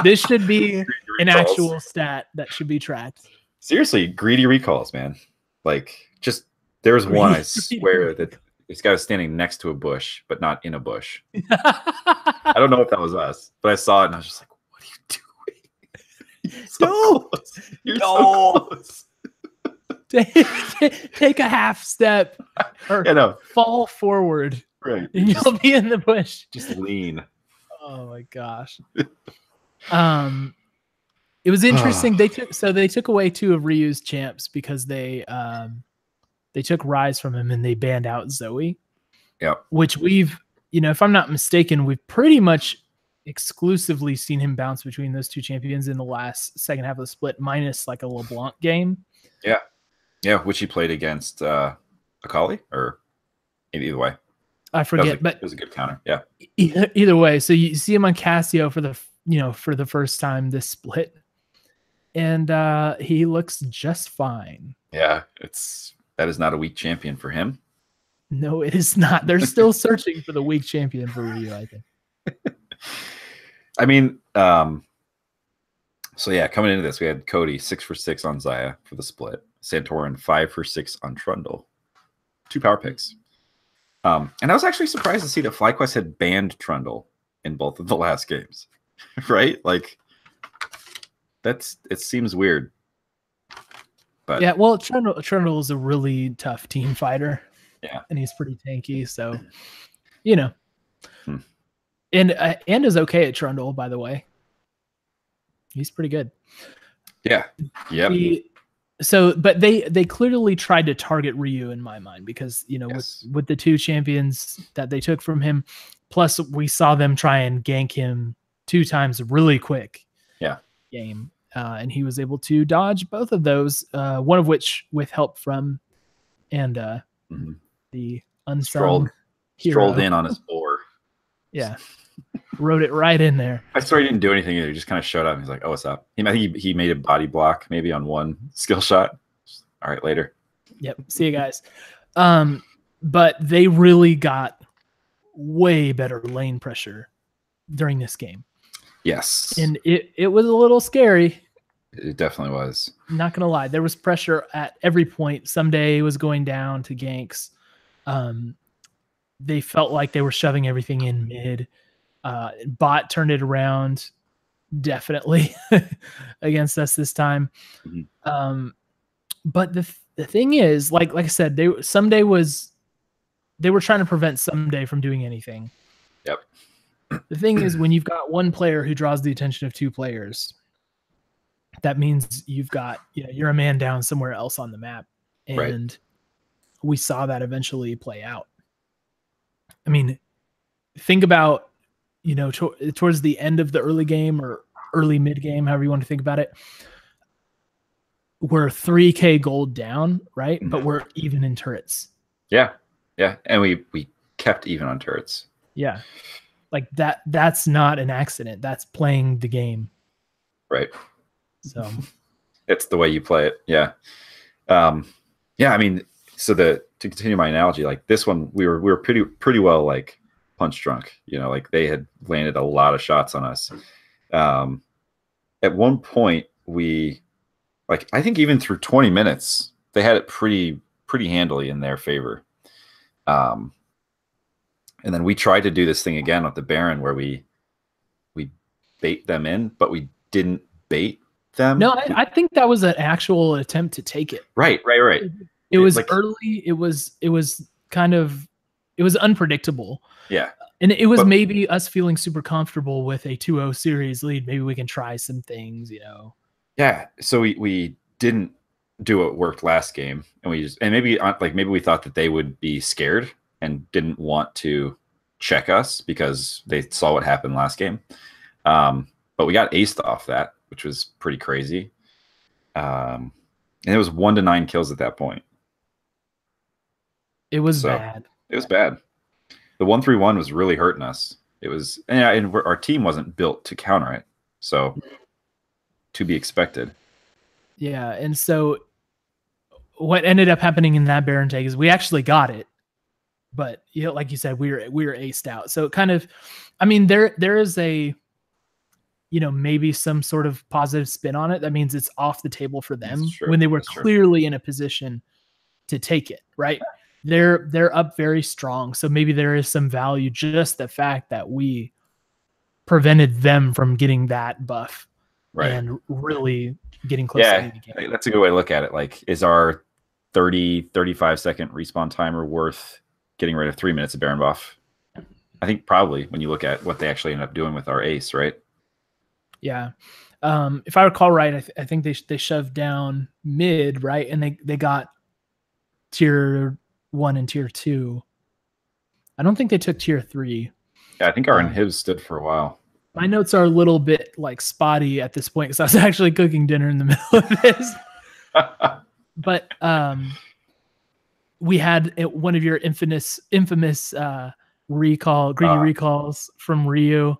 This should be an actual stat that should be tracked. Seriously, greedy recalls, man. Like, just there's one, I swear, that this guy was standing next to a bush, but not in a bush. I don't know if that was us, but I saw it and I was just like, what are you doing? You're so close. Take a half step or fall forward. Right. And you'll be in the bush. Just lean. Oh my gosh. It was interesting. They took away 2 of Ryu's champs because they took Rise from him and they banned out Zoe. Yeah. Which we've, you know, if I'm not mistaken, we've pretty much exclusively seen him bounce between those 2 champions in the last second half of the split, minus like a LeBlanc game. Yeah. Yeah, which he played against Akali, or either way. I forget, but it was a good counter. Yeah. Either way, so you see him on Casio for the first time this split, and he looks just fine. Yeah, that is not a weak champion for him. No, it is not. They're still searching for the weak champion for Ryu, I think. I mean, so yeah, coming into this, we had Cody 6 for 6 on Xayah for the split. Santorin 5 for 6 on Trundle. 2 power picks. And I was actually surprised to see that FlyQuest had banned Trundle in both of the last games. Right? Like, it seems weird. But yeah, well, Trundle is a really tough team fighter. Yeah. And he's pretty tanky, so you know. And is okay at Trundle, by the way. He's pretty good. Yeah. Yeah. But they clearly tried to target Ryu in my mind because, you know, with the 2 champions that they took from him, plus we saw them try and gank him 2 times really quick. Yeah. Game. And he was able to dodge both of those, one of which with help from the unsung strolled in on his oar. Yeah. Wrote it right in there. I swear he didn't do anything either. He just kind of showed up. He's like, "Oh, what's up?" I think he made a body block maybe on one skill shot. All right, later. Yep. See you guys. But they really got way better lane pressure during this game. Yes. And it was a little scary. It definitely was. Not gonna lie, there was pressure at every point. Someday was going down to ganks. They felt like they were shoving everything in mid. Bot turned it around definitely against us this time. But the thing is, like I said, they were trying to prevent Someday from doing anything. Yep. The thing is, when you've got one player who draws the attention of 2 players, that means you've got, you're a man down somewhere else on the map. And we saw that eventually play out. I mean, think about, towards the end of the early game or early mid game, however you want to think about it, we're 3K gold down, right? But we're even in turrets. Yeah. Yeah. And we kept even on turrets. Yeah. Like that's not an accident. That's playing the game. Right. So it's the way you play it. Yeah. Yeah. I mean, so to continue my analogy, like this one, we were pretty well like punch drunk, like they had landed a lot of shots on us. At one point I think even through 20 minutes, they had it pretty handily in their favor. And then we tried to do this thing again with the Baron where we bait them in, but we didn't bait them. No, I think that was an actual attempt to take it. Right. It was like, early. It was unpredictable. Yeah. And it was maybe us feeling super comfortable with a 2-0 series lead. Maybe we can try some things, Yeah, so we didn't do what worked last game, and maybe we thought that they would be scared and didn't want to check us because they saw what happened last game. But we got aced off that, which was pretty crazy. And it was 1 to 9 kills at that point. It was bad. It was bad. The 1-3-1 was really hurting us. It was, and our team wasn't built to counter it, so to be expected. Yeah, and so what ended up happening in that Baron take is we actually got it, but like you said, we were aced out. So it kind of, I mean, there is a, maybe some sort of positive spin on it. That means it's off the table for them when they were clearly in a position to take it, right? They're up very strong. So maybe there is some value, just the fact that we prevented them from getting that buff and really getting close to the game. That's a good way to look at it. Like, is our 35 second respawn timer worth getting rid of 3 minutes of Baron buff? I think probably, when you look at what they actually end up doing with our ace, right? Yeah. If I recall right, I think they shoved down mid, right? And they got tier 1 and tier 2. I don't think they took tier 3. Yeah, I think our inhibs stood for a while. My notes are a little bit like spotty at this point because I was actually cooking dinner in the middle of this. But we had one of your infamous greedy recalls from Ryu.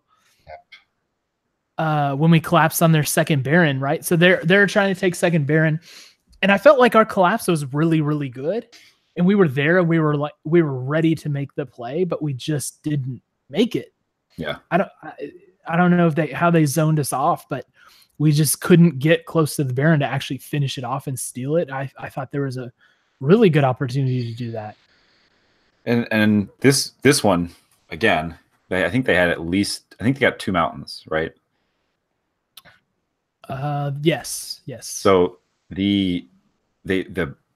When we collapsed on their second Baron, right? So they're trying to take second Baron, and I felt like our collapse was really, really good, and we were there, and we were ready to make the play, but we just didn't make it. Yeah, I don't know how they zoned us off, but we just couldn't get close to the Baron to actually finish it off and steal it. I thought there was a really good opportunity to do that. And this one again, I think they got 2 mountains, right? Yes. So the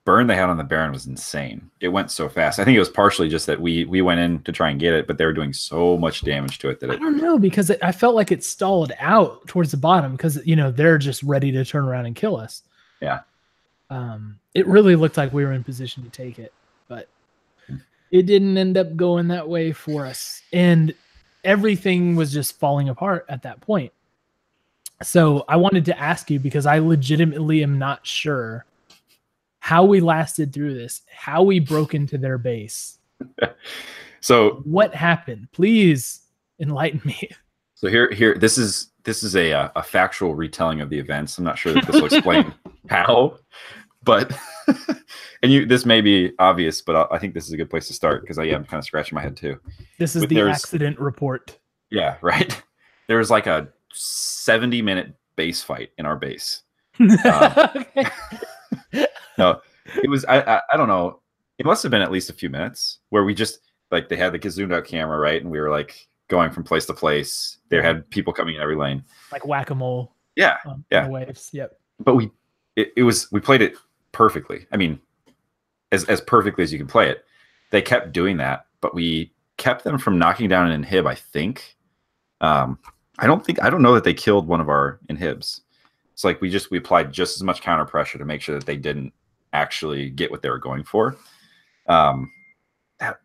burn they had on the Baron was insane. It went so fast. I think it was partially just that we went in to try and get it, but they were doing so much damage to it that I don't know, because I felt like it stalled out towards the bottom because they're just ready to turn around and kill us. Yeah. It really looked like we were in position to take it, but it didn't end up going that way for us, and everything was just falling apart at that point. So I wanted to ask you, because I legitimately am not sure how we lasted through this, how we broke into their base. So what happened? Please enlighten me. So here, this is a factual retelling of the events. I'm not sure that this will explain how, but this may be obvious, but I think this is a good place to start because I am kind of scratching my head too. This is the accident report. Yeah, right. There was like a 70-minute base fight in our base. No, it was I don't know. It must have been at least a few minutes where we just they had the zoomed out camera, right, and we were going from place to place. They had people coming in every lane, like whack-a-mole. Yeah, yeah. Waves. Yep. But we played it perfectly. I mean, as perfectly as you can play it. They kept doing that, but we kept them from knocking down an inhib. I think. I don't know that they killed one of our inhibs. It's like we applied just as much counter pressure to make sure that they didn't actually get what they were going for. And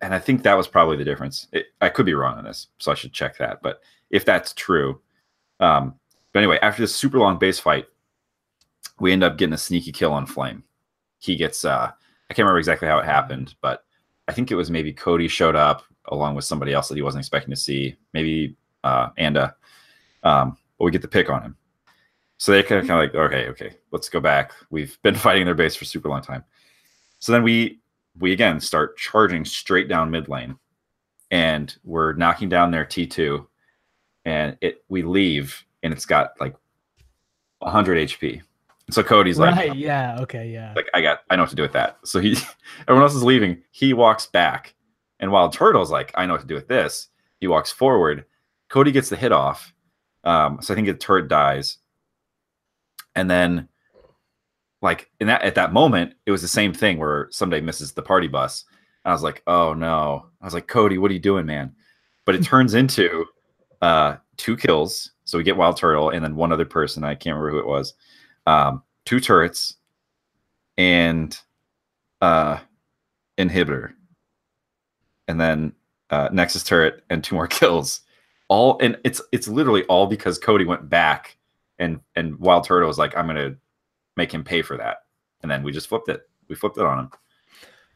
I think that was probably the difference. I could be wrong on this, so I should check that. But if that's true, but anyway, after this super long base fight, we end up getting a sneaky kill on Flame. He gets I can't remember exactly how it happened, but I think it was maybe Cody showed up along with somebody else that he wasn't expecting to see, maybe Anda. But we get the pick on him. So they kind of like, okay, let's go back. We've been fighting their base for a super long time. So then we again start charging straight down mid lane, and we're knocking down their T2, and we leave, and it's got like 100 HP. And so Cody's like, yeah, okay, yeah. Like I know what to do with that. So everyone else is leaving. He walks back, and while Turtle's like, I know what to do with this, he walks forward. Cody gets the hit off. So I think the turret dies. And then at that moment, it was the same thing where somebody misses the party bus. And I was like, oh no. I was like, Cody, what are you doing, man? But it turns into 2 kills. So we get Wild Turtle and then one other person. I can't remember who it was. 2 turrets, and inhibitor, and then Nexus turret and 2 more kills. All, and it's literally all because Cody went back and Wild Turtle was like, I'm gonna make him pay for that, and then we just flipped it. We flipped it on him.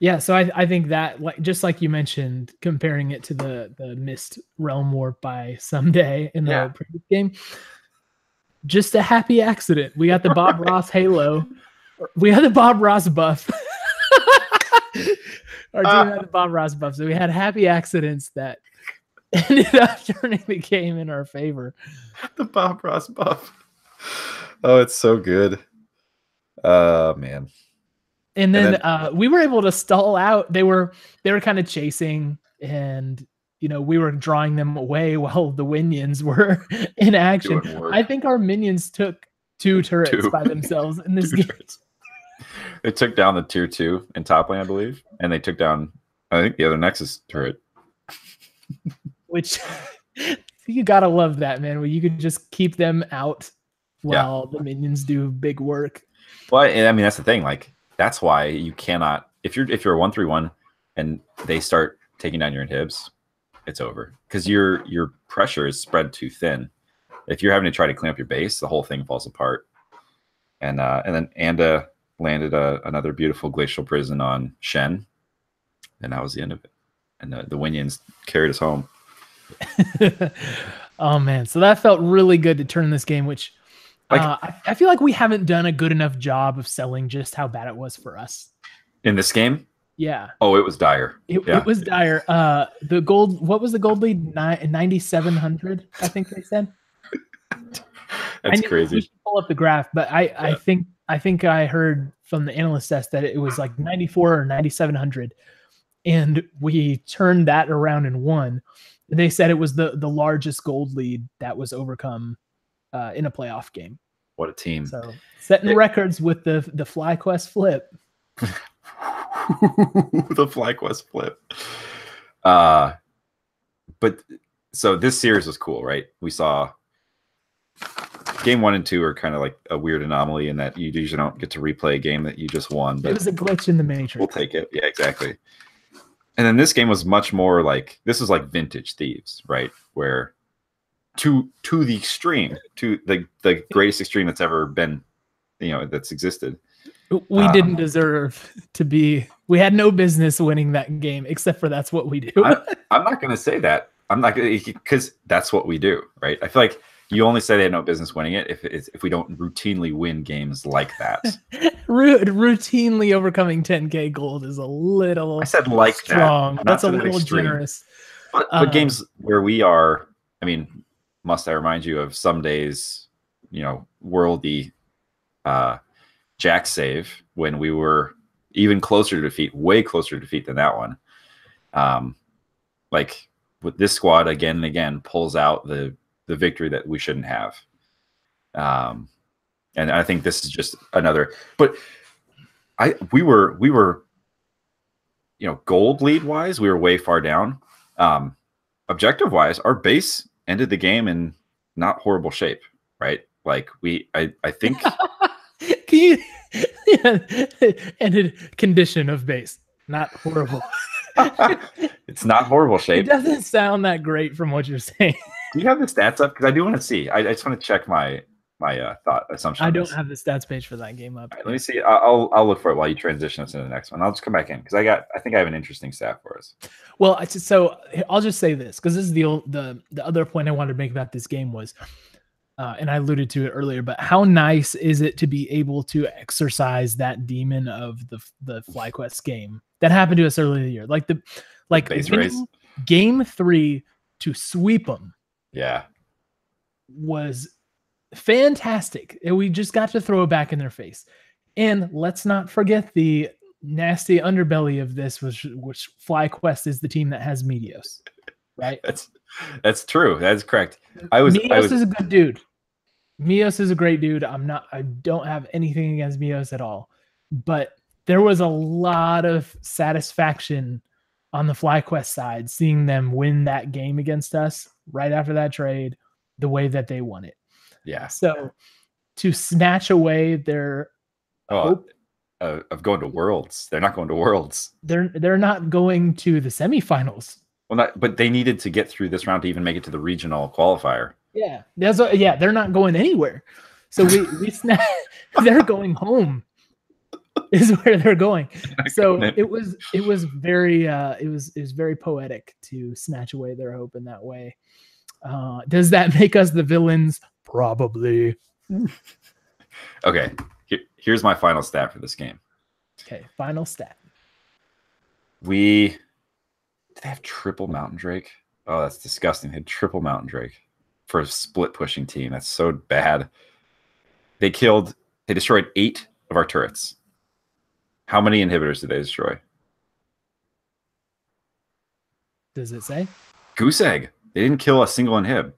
Yeah, so I think that, like, just like you mentioned, comparing it to the missed Realm Warp by Someday in the previous game, just a happy accident. We got the Bob Ross Halo. We had the Bob Ross buff. Our team had the Bob Ross buff, so we had happy accidents that ended up turning the game in our favor. The Bob Ross buff. Oh, it's so good. Man. And then we were able to stall out. They were kind of chasing, and we were drawing them away while the minions were in action. I think our minions took 2 turrets by themselves in this game. Turrets. They took down the tier 2 in top lane, I believe, and they took down, I think, the other Nexus turret. Which you gotta love that, man. Where you could just keep them out while the minions do big work. Well, I mean, that's the thing. Like, that's why you cannot, if you're a 1-3-1 and they start taking down your inhibs, it's over, because your pressure is spread too thin. If you're having to try to clean up your base, the whole thing falls apart. And then Anda landed another beautiful glacial prison on Shen, and that was the end of it. And the Winions carried us home. Oh man, so that felt really good to turn this game, which I feel like we haven't done a good enough job of selling just how bad it was for us in this game. Yeah. Oh, it was dire. It was dire. The gold. What was the gold lead? 9,700. I think they said. That's crazy. We should pull up the graph, but I think I heard from the analyst desk that it was like 94 or 9,700, and we turned that around and won. They said it was the largest gold lead that was overcome in a playoff game. What a team! So setting records with the FlyQuest flip. The FlyQuest flip. But so this series was cool, right? We saw game 1 and 2 are kind of like a weird anomaly in that you usually don't get to replay a game that you just won. But it was a glitch in the matrix. We'll take it. Yeah, exactly. And then this game was much more like, this was like vintage Thieves, right? Where to the extreme, to the greatest extreme that's ever been, that's existed. We didn't deserve to be. We had no business winning that game, except for that's what we do. I'm not going to say that. I'm not going to, because that's what we do, right? I feel like you only say they had no business winning it if we don't routinely win games like that. Routinely overcoming 10K gold is a little. I said like strong. That. That's a little generous. But games where we are, I mean, must I remind you of some days, worldy Jack save when we were even closer to defeat, way closer to defeat than that one. Like with this squad again and again pulls out the victory that we shouldn't have. And I think this is just another, but we were, gold lead wise, we were way far down. Objective wise, our base ended the game in not horrible shape, right? Like I think ended condition of base, not horrible. It's not horrible shape. It doesn't sound that great from what you're saying. Do you have the stats up? Because I do want to see. I just want to check my thought assumption. I don't have the stats page for that game up. Right, let me see. I'll look for it while you transition us into the next one. I'll just come back in because I think I have an interesting stat for us. Well, so I'll just say this, because this is the other point I wanted to make about this game was, and I alluded to it earlier, but how nice is it to be able to exercise that demon of the FlyQuest game that happened to us earlier in the year, like base race. Game 3 to sweep them. Yeah, was fantastic. And we just got to throw it back in their face. And let's not forget the nasty underbelly of this, which FlyQuest is the team that has Meteos, right? That's true. That's correct. Meteos is a good dude. Meteos is a great dude. I don't have anything against Meteos at all. But there was a lot of satisfaction on the FlyQuest side, seeing them win that game against us right after that trade, the way that they won it. Yeah. So to snatch away their hope of going to Worlds. They're not going to Worlds. They're not going to the semifinals. Well, but they needed to get through this round to even make it to the regional qualifier. Yeah, they're not going anywhere. So we they're going home. Is where they're going. So it was very very poetic to snatch away their hope in that way. Does that make us the villains? Probably. Okay, here's my final stat for this game. Okay, final stat. Did they have triple Mountain Drake? Oh, that's disgusting. They had triple Mountain Drake for a split pushing team. That's so bad. They destroyed 8 of our turrets. How many inhibitors did they destroy? Does it say? Goose egg. They didn't kill a single inhib.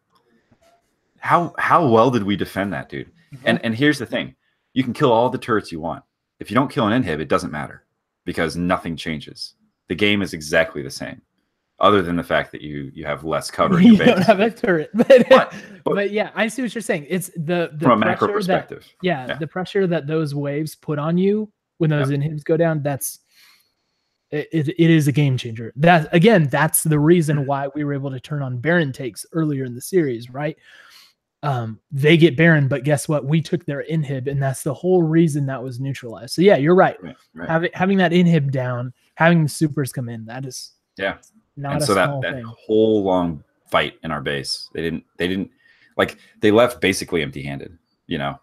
How well did we defend that, dude? And here's the thing. You can kill all the turrets you want. If you don't kill an inhib, it doesn't matter because nothing changes. The game is exactly the same, other than the fact that you have less cover in your base. You don't have a turret. But yeah, I see what you're saying. It's the from a macro perspective. The pressure that those waves put on you when those inhibs go down, it is a game changer. That's the reason why we were able to turn on Baron takes earlier in the series, right? They get Baron, but guess what? We took their inhib, and that's the whole reason that was neutralized. So yeah, you're right. Having that inhib down, having the supers come in, that is not and a so small that thing. whole long fight in our base, they didn't like, they left basically empty-handed, you know.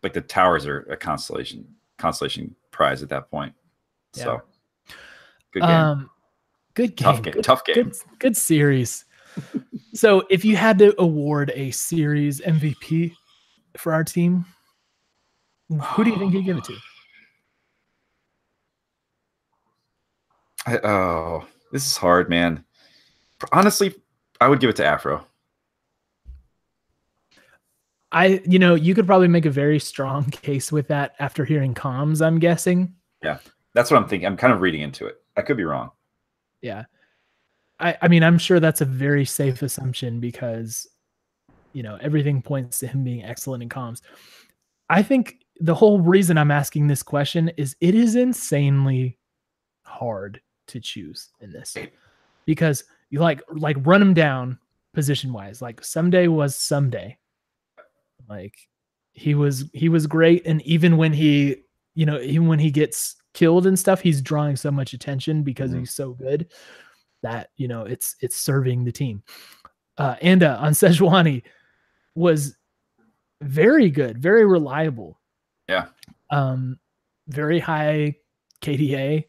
Like the towers are a constellation prize at that point. Yeah. So good game. Good game. Tough game. Good series. So if you had to award a series MVP for our team, who do you think you'd give it to? This is hard, man. Honestly, I would give it to Afro. You could probably make a very strong case with that after hearing comms, I'm guessing. Yeah, that's what I'm thinking. I'm kind of reading into it. I could be wrong. Yeah. I mean, I'm sure that's a very safe assumption because, everything points to him being excellent in comms. I think the whole reason I'm asking this question is it is insanely hard to choose in this because you like run him down position wise. Like someday was someday. Like he was great. And even when he gets killed and stuff, he's drawing so much attention because he's so good that, it's serving the team. And on Sejuani was very good, very reliable. Yeah. Very high KDA.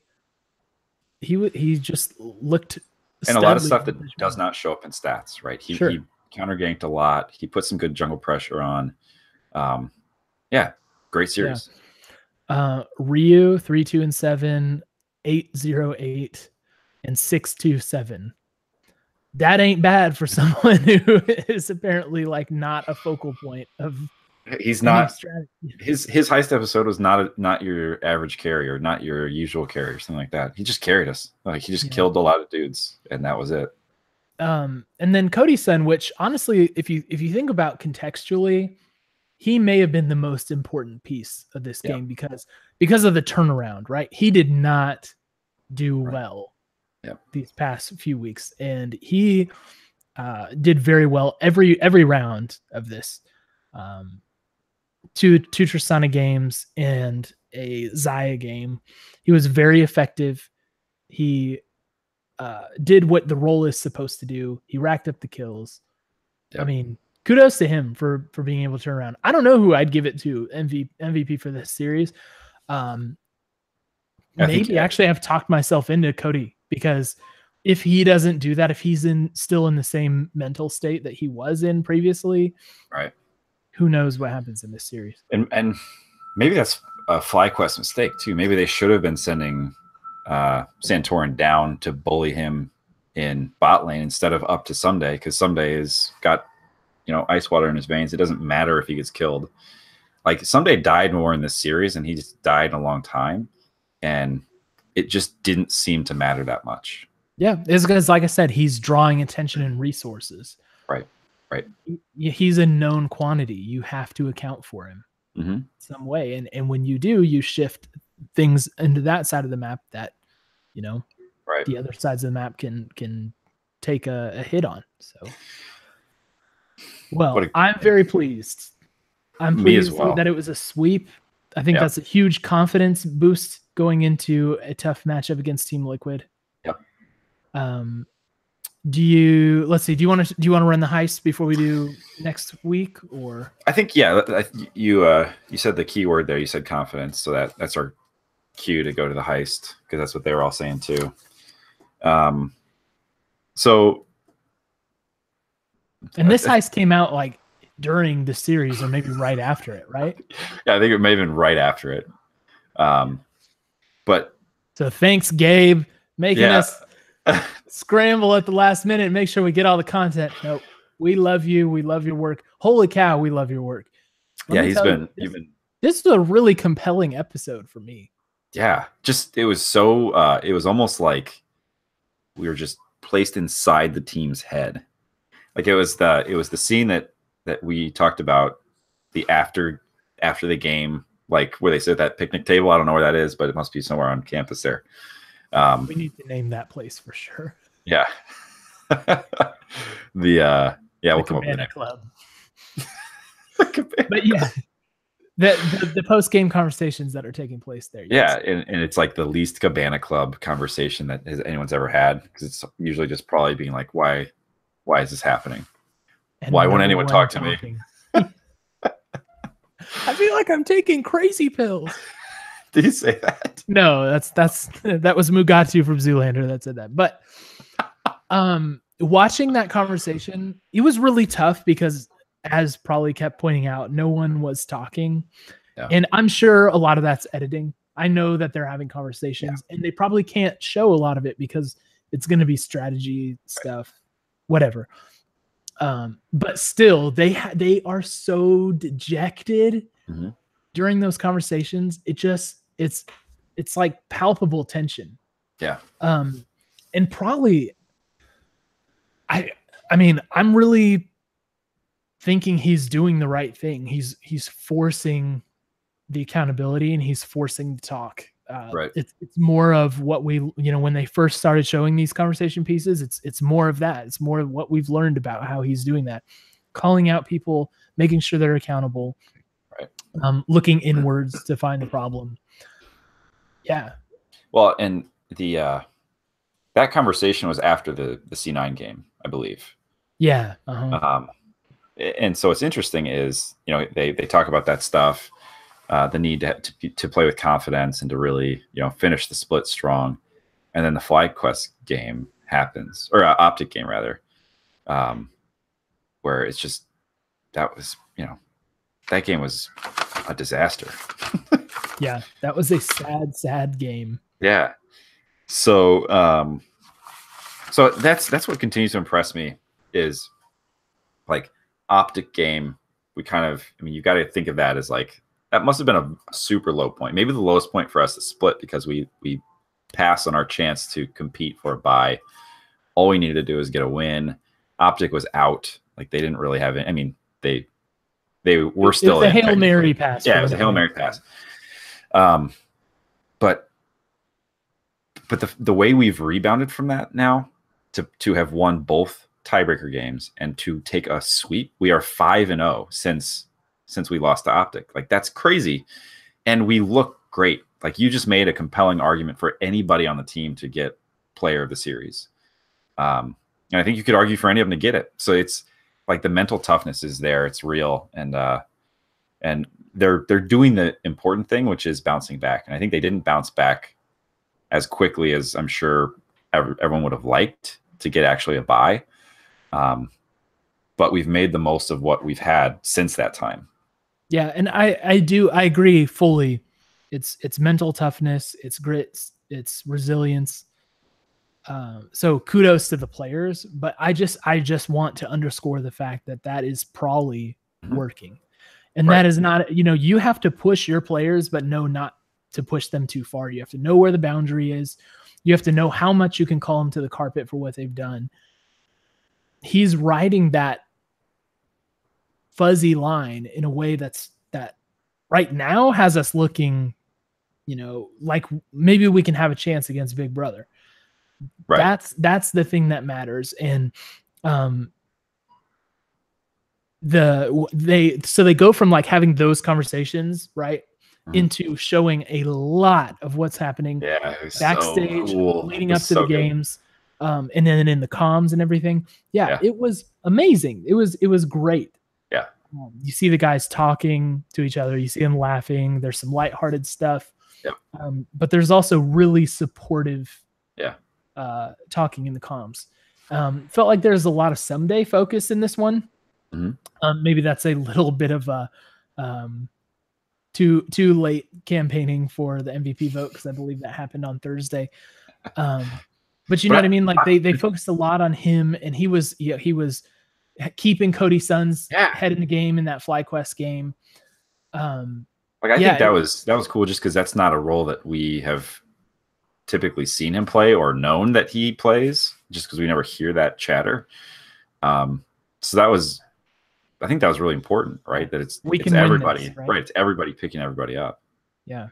He just looked, and a lot of stuff that does not show up in stats, right? He counter ganked a lot. He put some good jungle pressure on. Great series. Yeah. Ryu 3-2-7, 8-0-8, and 6-2-7. That ain't bad for someone who is apparently like not a focal point of. He's not. His Heist episode was not your average carrier, not your usual carrier, something like that. He just carried us. Like he just killed a lot of dudes, and that was it. And then Cody-san, which honestly, if you think about contextually, he may have been the most important piece of this game because of the turnaround, right? He did not do well these past few weeks, and he did very well every round of this. Two Tristana games and a Xayah game. He was very effective. He did what the role is supposed to do. He racked up the kills. Yep. I mean, kudos to him for being able to turn around. I don't know who I'd give it to MVP for this series. Maybe actually I've talked myself into Cody, because if he doesn't do that, if he's still in the same mental state that he was in previously, right? Who knows what happens in this series? And maybe that's a FlyQuest mistake too. Maybe they should have been sending Santorin down to bully him in bot lane instead of up to Someday, because Someday has got ice water in his veins. It doesn't matter if he gets killed. Like Someday died more in this series, and he just died in a long time, and it just didn't seem to matter that much. Yeah, it's because, like I said, he's drawing attention and resources. Right. Right. He's a known quantity. You have to account for him some way. And when you do, you shift things into that side of the map that, the other sides of the map can take a hit on. So, well, I'm very pleased. I'm pleased that it was a sweep. I think that's a huge confidence boost going into a tough matchup against Team Liquid. Yep. Do you want to run the heist before we do next week, or? I think, you said the key word there. You said confidence. So that's our cue to go to the heist, because that's what they were all saying too. And this heist came out like during the series or maybe right after it, right? Yeah, I think it may have been right after it. But so thanks, Gabe, making us scramble at the last minute and make sure we get all the content. Nope. We love you. We love your work. Holy cow, we love your work. This is a really compelling episode for me. Yeah. It was almost like we were just placed inside the team's head. Like it was the scene that we talked about, the after the game, like where they sit at that picnic table. I don't know where that is, but it must be somewhere on campus there. We need to name that place for sure. Yeah. We'll come up with a club. But yeah, the post game conversations that are taking place there. Yes. Yeah, and it's like the least Cabana Club conversation that anyone's ever had, because it's usually just probably being like, why is this happening? And why won't anyone talk to me? I feel like I'm taking crazy pills. Did you say that? No, that was Mugatu from Zoolander that said that. But watching that conversation, it was really tough because, as probably kept pointing out, no one was talking. Yeah. And I'm sure a lot of that's editing. I know that they're having conversations and they probably can't show a lot of it because it's going to be strategy stuff, whatever. But still, they are so dejected during those conversations. It's like palpable tension. Yeah. And probably, I mean, I'm really thinking he's doing the right thing. He's forcing the accountability and he's forcing the talk. Right. It's more of what we, when they first started showing these conversation pieces, it's more of that. It's more of what we've learned about how he's doing that, calling out people, making sure they're accountable, right. Looking inwards to find the problem. Yeah. Well, and that conversation was after the C9 game, I believe. Yeah. And so what's interesting is, they talk about that stuff, the need to play with confidence and to really, finish the split strong. And then the FlyQuest game happens, or Optic game rather, where it's just, that was, that game was a disaster. Yeah, that was a sad game. Yeah. So so that's what continues to impress me is like Optic game. We kind of, you got to think of that as like, that must have been a super low point, maybe the lowest point for us to split, because we passed on our chance to compete for a bye. All we needed to do is get a win. Optic was out. Like they didn't really have it. I mean, they were still a Hail Mary pass. Yeah, it was a Hail Mary pass. But the way we've rebounded from that now to have won both tiebreaker games and to take a sweep, we are 5-0 since we lost to Optic. Like that's crazy. And we look great. Like you just made a compelling argument for anybody on the team to get player of the series. And I think you could argue for any of them to get it. So it's like the mental toughness is there. It's real. And they're doing the important thing, which is bouncing back. And I think they didn't bounce back as quickly as I'm sure everyone would have liked to get actually a bye. But we've made the most of what we've had since that time. Yeah. And I agree fully. It's mental toughness, it's grit, it's resilience. So kudos to the players, but I just want to underscore the fact that is probably working. And that is not, you have to push your players, but know not to push them too far. You have to know where the boundary is. You have to know how much you can call them to the carpet for what they've done. He's riding that fuzzy line in a way that right now has us looking, like maybe we can have a chance against Big Brother. Right. That's the thing that matters. And they go from like having those conversations, right, into showing a lot of what's happening backstage, so cool. leading up to the games, and then in the comms and everything. Yeah, it was amazing. It was great. Yeah. You see the guys talking to each other. You see them laughing. There's some lighthearted stuff. Yeah. But there's also really supportive talking in the comms. Felt like there's a lot of someday focus in this one. Maybe that's a little bit of a too late campaigning for the MVP vote, because I believe that happened on Thursday. But you know what I mean? Like they focused a lot on him, and he was keeping Cody Sun's head in the game in that FlyQuest game. I think that was cool, just because that's not a role that we have typically seen him play or known that he plays, just because we never hear that chatter. So that was, I think that was really important, right? That it's everybody, this, right? It's everybody picking everybody up. Yeah.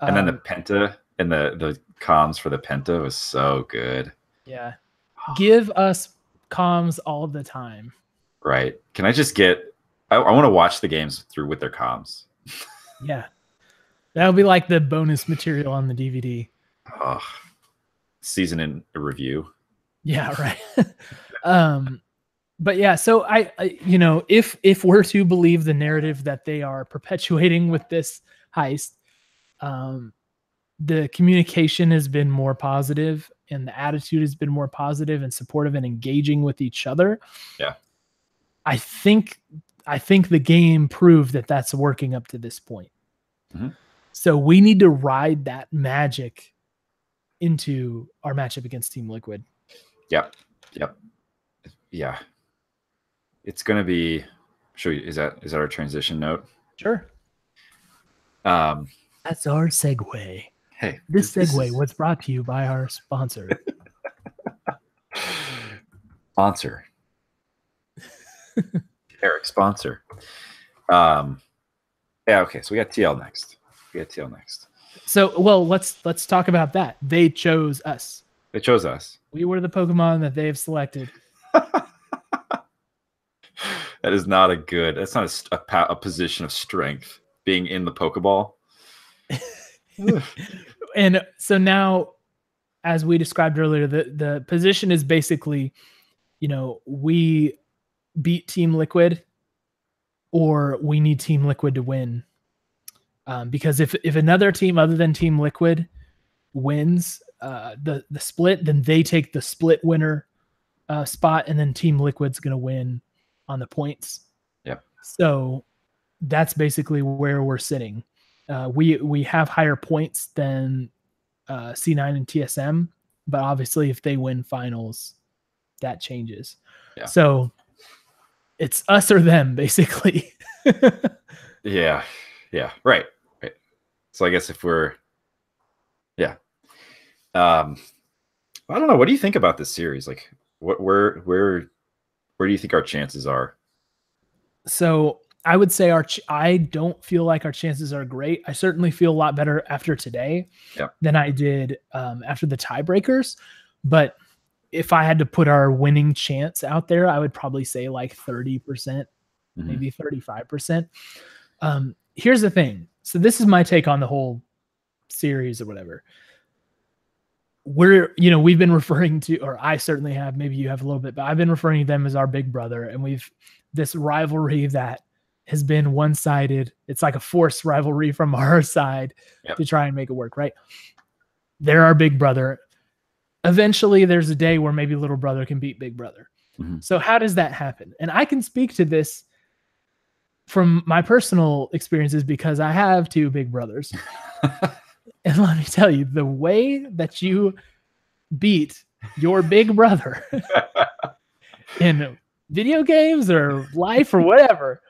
And then the Penta and the comms for the Penta was so good. Yeah. Give us comms all the time. Right. Can I just get, I want to watch the games through with their comms. Yeah. That'll be like the bonus material on the DVD. Oh, season in review. Yeah, right. But yeah, so I if we're to believe the narrative that they are perpetuating with this heist, the communication has been more positive and the attitude has been more positive and supportive and engaging with each other. Yeah. I think the game proved that that's working up to this point. So we need to ride that magic into our matchup against Team Liquid. Yep. Yeah. It's going to be, is that our transition note? Sure. That's our segue. Hey, this segue was brought to you by our sponsor. Eric, sponsor. Yeah, okay, so we got TL next. So, well, let's talk about that. They chose us. We were the Pokemon that they've selected. That's not a position of strength, being in the Pokeball. And so now, as we described earlier, the position is basically, we beat Team Liquid or we need Team Liquid to win. Because if another team other than Team Liquid wins the split, then they take the split winner spot, and then Team Liquid's going to win on the points. Yep. So that's basically where we're sitting. We have higher points than C9 and TSM, but obviously if they win finals, that changes. Yeah. So it's us or them, basically. Yeah. Right. So I guess if we're, I don't know. What do you think about this series? Like, where do you think our chances are? So I would say I don't feel like our chances are great. I certainly feel a lot better after today than I did after the tiebreakers. But if I had to put our winning chance out there, I would probably say like 30%, maybe 35%. Here's the thing. So this is my take on the whole series or whatever. We've been referring to, or I certainly have, maybe you have a little bit, but I've been referring to them as our big brother. And we've this rivalry that has been one-sided. It's like a forced rivalry from our side to try and make it work, right? They're our big brother. Eventually there's a day where maybe little brother can beat big brother. So how does that happen? And I can speak to this from my personal experiences because I have two big brothers. And let me tell you, the way that you beat your big brother in video games or life or whatever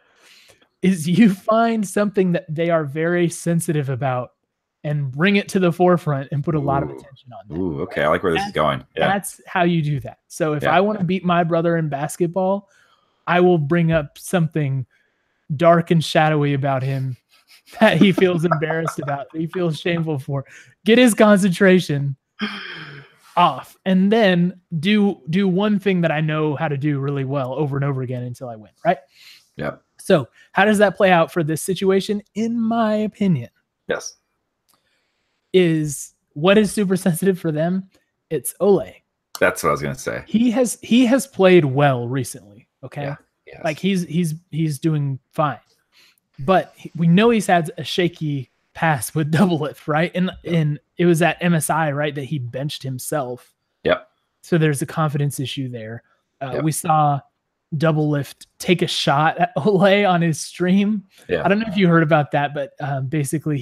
is you find something that they are very sensitive about and bring it to the forefront and put a lot of attention on that. Ooh, okay. I like where this is going. Yeah. That's how you do that. So if I want to beat my brother in basketball, I will bring up something dark and shadowy about him that he feels embarrassed about, he feels shameful for. Get his concentration off, and then do one thing that I know how to do really well over and over again until I win, right? Yep. So how does that play out for this situation? In my opinion, yes, is what is super sensitive for them? It's Ole. That's what I was gonna say. He has played well recently. Okay, yeah. Yes. Like he's doing fine, but we know he's had a shaky pass with double lift, right? And it was at MSI, right, that he benched himself. Yep. So there's a confidence issue there. We saw double lift take a shot at Ole on his stream. Yeah. I don't know if you heard about that, but basically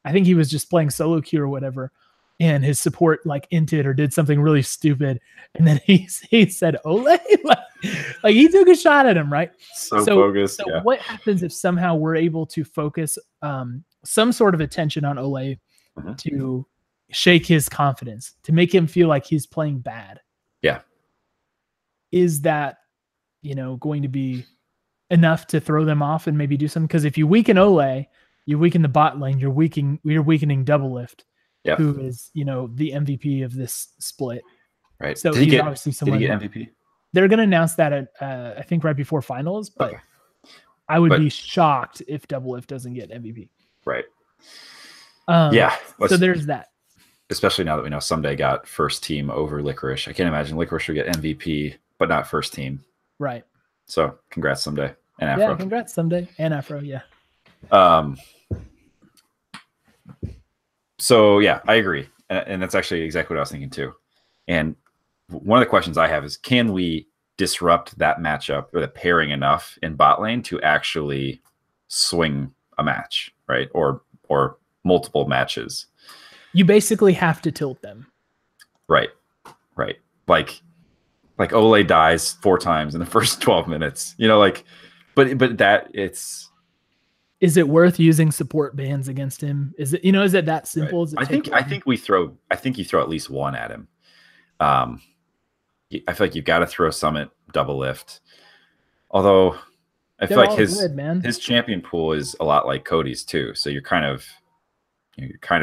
I think he was just playing solo queue or whatever, and his support like inted or did something really stupid, and then he said Ole, like he took a shot at him, right? So bogus. So what happens if somehow we're able to focus some sort of attention on Ole to shake his confidence, to make him feel like he's playing bad? Yeah. Is that, going to be enough to throw them off and maybe do something? Because if you weaken Ole, you weaken the bot lane, you're weakening double lift, who is, the MVP of this split. Right. So did he get MVP? They're going to announce that at, I think right before finals, but I would be shocked if double lift doesn't get MVP. Right. So there's that. Especially now that we know Someday got first team over Licorice. I can't imagine Licorice would get MVP, but not first team. Right. So congrats Someday and Afro. Yeah, congrats Someday and Afro. Yeah. So yeah, I agree. And that's actually exactly what I was thinking too. And one of the questions I have is, can we disrupt that matchup or the pairing enough in bot lane to actually swing a match, right? Or multiple matches. You basically have to tilt them. Right. Like Ole dies 4 times in the first 12 minutes, but that it's. Is it worth using support bans against him? Is it, is it that simple? Right. I think you throw at least one at him. I feel like you've got to throw Summit double lift. Although I feel like his champion pool is a lot like Cody's too. So you're kind of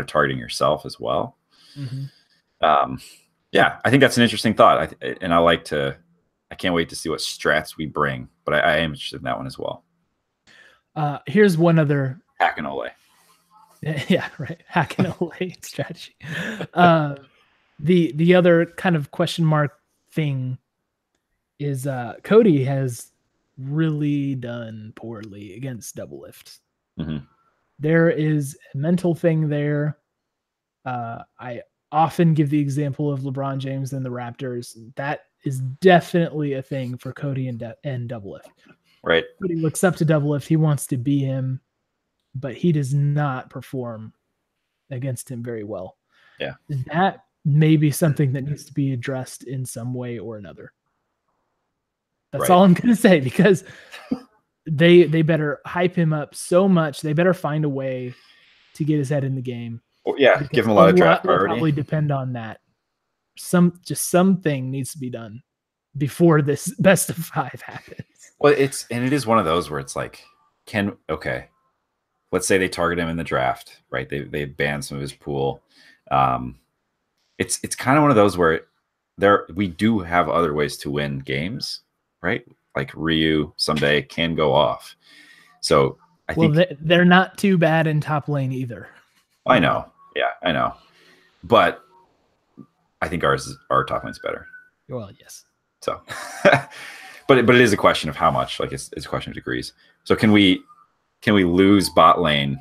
targeting yourself as well. Yeah, I think that's an interesting thought. I can't wait to see what strats we bring, but I am interested in that one as well. Here's one other hack and Ole. Yeah, right. Hack and Ole strategy. The other kind of question mark thing is Cody has really done poorly against double lift. There is a mental thing there. I often give the example of LeBron James and the Raptors. That is definitely a thing for Cody and double lift. Right. Cody looks up to double lift. He wants to be him, but he does not perform against him very well. Yeah. That may be something that needs to be addressed in some way or another. That's all I'm going to say, because they better hype him up so much. They better find a way to get his head in the game. Well, yeah, give him a lot of draft priority. Probably depend on that. Something needs to be done before this best of 5 happens. Well, it is one of those where it's like, let's say they target him in the draft, right? They ban some of his pool. It's kind of one of those where we do have other ways to win games, right? Like Ryu someday can go off. So I think they're not too bad in top lane either. I know. Yeah, I know. But I think our top lane's better. Well, yes. So, but it is a question of how much. Like it's a question of degrees. So can we lose bot lane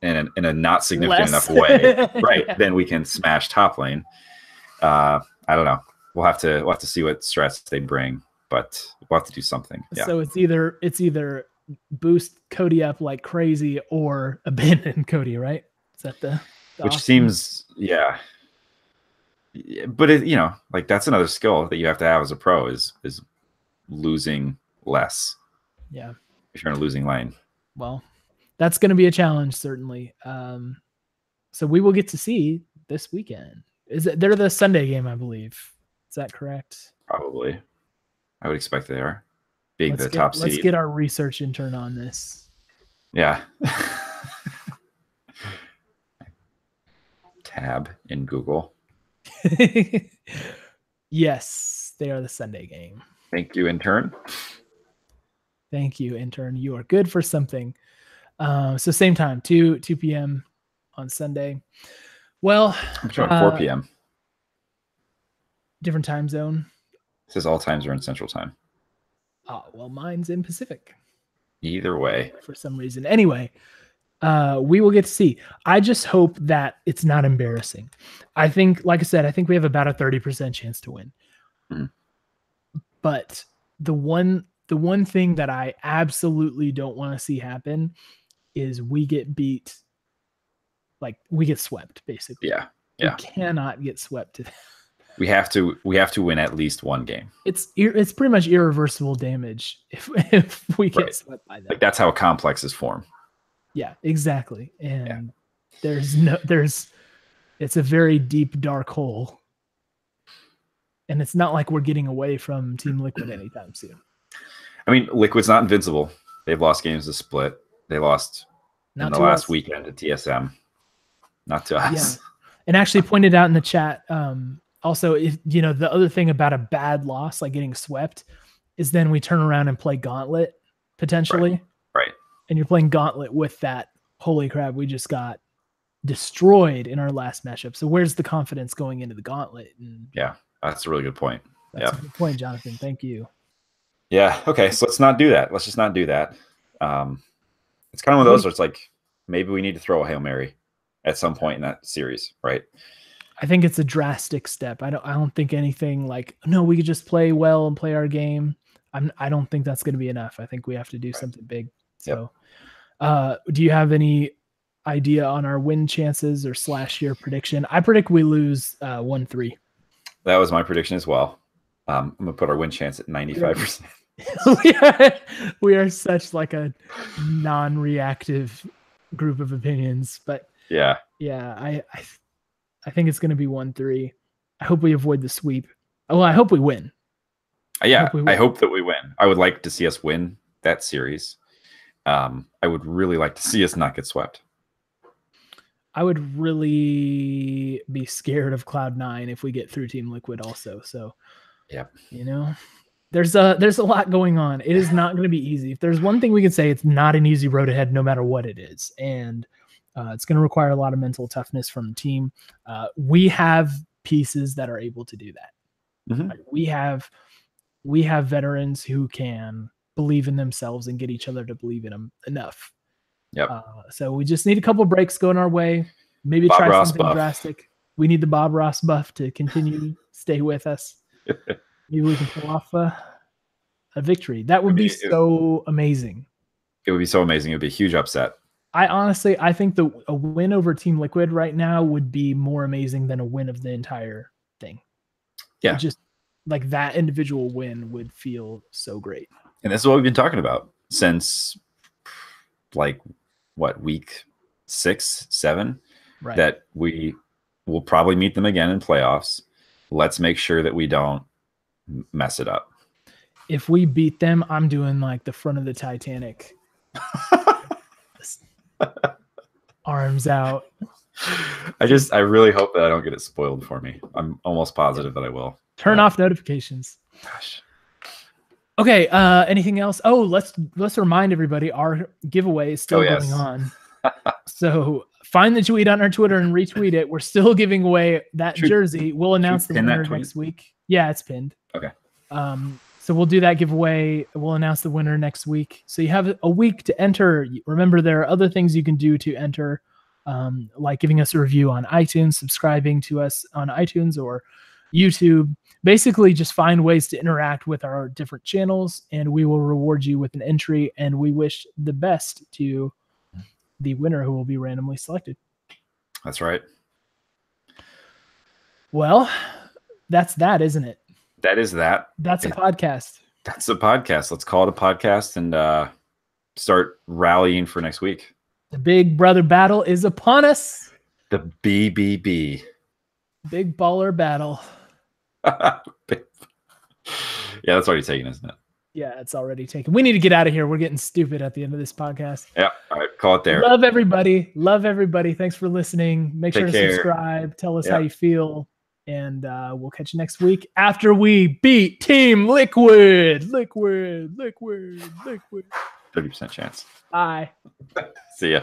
in a not significant enough way, right? Then we can smash top lane. I don't know. We'll have to see what strats they bring, but we'll have to do something. Yeah. So it's either boost Cody up like crazy or abandon Cody, right? Is that the which option? Seems, yeah. But like that's another skill that you have to have as a pro is losing less. Yeah. If you're in a losing lane. Well, that's going to be a challenge, certainly. So we will get to see this weekend. They're the Sunday game, I believe. Is that correct? Probably. I would expect they are. being the top seed. Let's get our research intern on this. Yeah. Tab in Google. Yes, they are the Sunday game. Thank you, intern. Thank you, intern. You are good for something. So same time, 2 p.m. on Sunday. Well, I'm showing 4 p.m. Different time zone. It says all times are in Central Time. Oh, well, mine's in Pacific. Either way. For some reason. Anyway, we will get to see. I just hope that it's not embarrassing. I think, like I said, I think we have about a 30% chance to win. But the one thing that I absolutely don't want to see happen is we get beat. Like we get swept, basically. Yeah. We cannot get swept. We have to win at least one game. It's pretty much irreversible damage if we get swept by that. Like that's how complexes form. Yeah, exactly. And it's a very deep, dark hole. And it's not like we're getting away from Team Liquid anytime soon. I mean, Liquid's not invincible. They've lost games to Split. They lost in the last weekend to TSM. Not to us. Yeah. And actually pointed out in the chat, also, if the other thing about a bad loss, like getting swept, is then we turn around and play Gauntlet potentially. Right. And you're playing Gauntlet with that. Holy crap, we just got destroyed in our last matchup. So where's the confidence going into the Gauntlet? And yeah, that's a really good point. That's a good point, Jonathan. Thank you. Yeah. Okay. So let's not do that. Let's just not do that. It's kind of one of those where it's like maybe we need to throw a Hail Mary at some point in that series, right? I think it's a drastic step. I don't think anything like, no, we could just play well and play our game. I don't think that's going to be enough. I think we have to do something big. So, do you have any idea on our win chances or / your prediction? I predict we lose 1-3. That was my prediction as well. I'm gonna put our win chance at 95%. We are such like a non-reactive group of opinions, but I think it's going to be 1-3. I hope we avoid the sweep. Well, I hope we win. Yeah, I hope that we win. I would like to see us win that series. I would really like to see us not get swept. I would really be scared of Cloud9 if we get through Team Liquid also. So, there's a lot going on. It is not going to be easy. If there's one thing we can say, it's not an easy road ahead, no matter what it is. And it's going to require a lot of mental toughness from the team. We have pieces that are able to do that. Mm-hmm. Like we have veterans who can believe in themselves and get each other to believe in them enough. Yep. So we just need a couple breaks going our way. Maybe Bob try Ross something drastic. We need the Bob Ross buff to continue to stay with us. Maybe we can pull off a victory. That would be so amazing. It would be so amazing. It would be a huge upset. I think a win over Team Liquid right now would be more amazing than a win of the entire thing. Yeah. Just like that individual win would feel so great. And this is what we've been talking about since week 6, 7, right? That we will probably meet them again in playoffs. Let's make sure that we don't mess it up. If we beat them, I'm doing like the front of the Titanic. Arms out. I really hope that I don't get it spoiled for me. I'm almost positive that I will. Turn off notifications. Gosh. Okay. Anything else? Oh, let's remind everybody our giveaway is still going on. So find the tweet on our Twitter and retweet it. We're still giving away that jersey. We'll announce the winner next week. Yeah, it's pinned. Okay. So we'll do that giveaway. We'll announce the winner next week. So you have a week to enter. Remember, there are other things you can do to enter, like giving us a review on iTunes, subscribing to us on iTunes or YouTube. Basically, just find ways to interact with our different channels, and we will reward you with an entry, and we wish the best to the winner who will be randomly selected. That's right. Well, that's that, isn't it? That is that. That's a podcast. That's a podcast. Let's call it a podcast and start rallying for next week. The big brother battle is upon us. The BBB. Big baller battle. Yeah, that's already taken, isn't it? Yeah, it's already taken. We need to get out of here. We're getting stupid at the end of this podcast. Yeah. All right. Call it there. Love everybody. Love everybody. Thanks for listening. Make sure to subscribe. Tell us how you feel. And we'll catch you next week after we beat Team Liquid. 30% chance. Bye. See ya.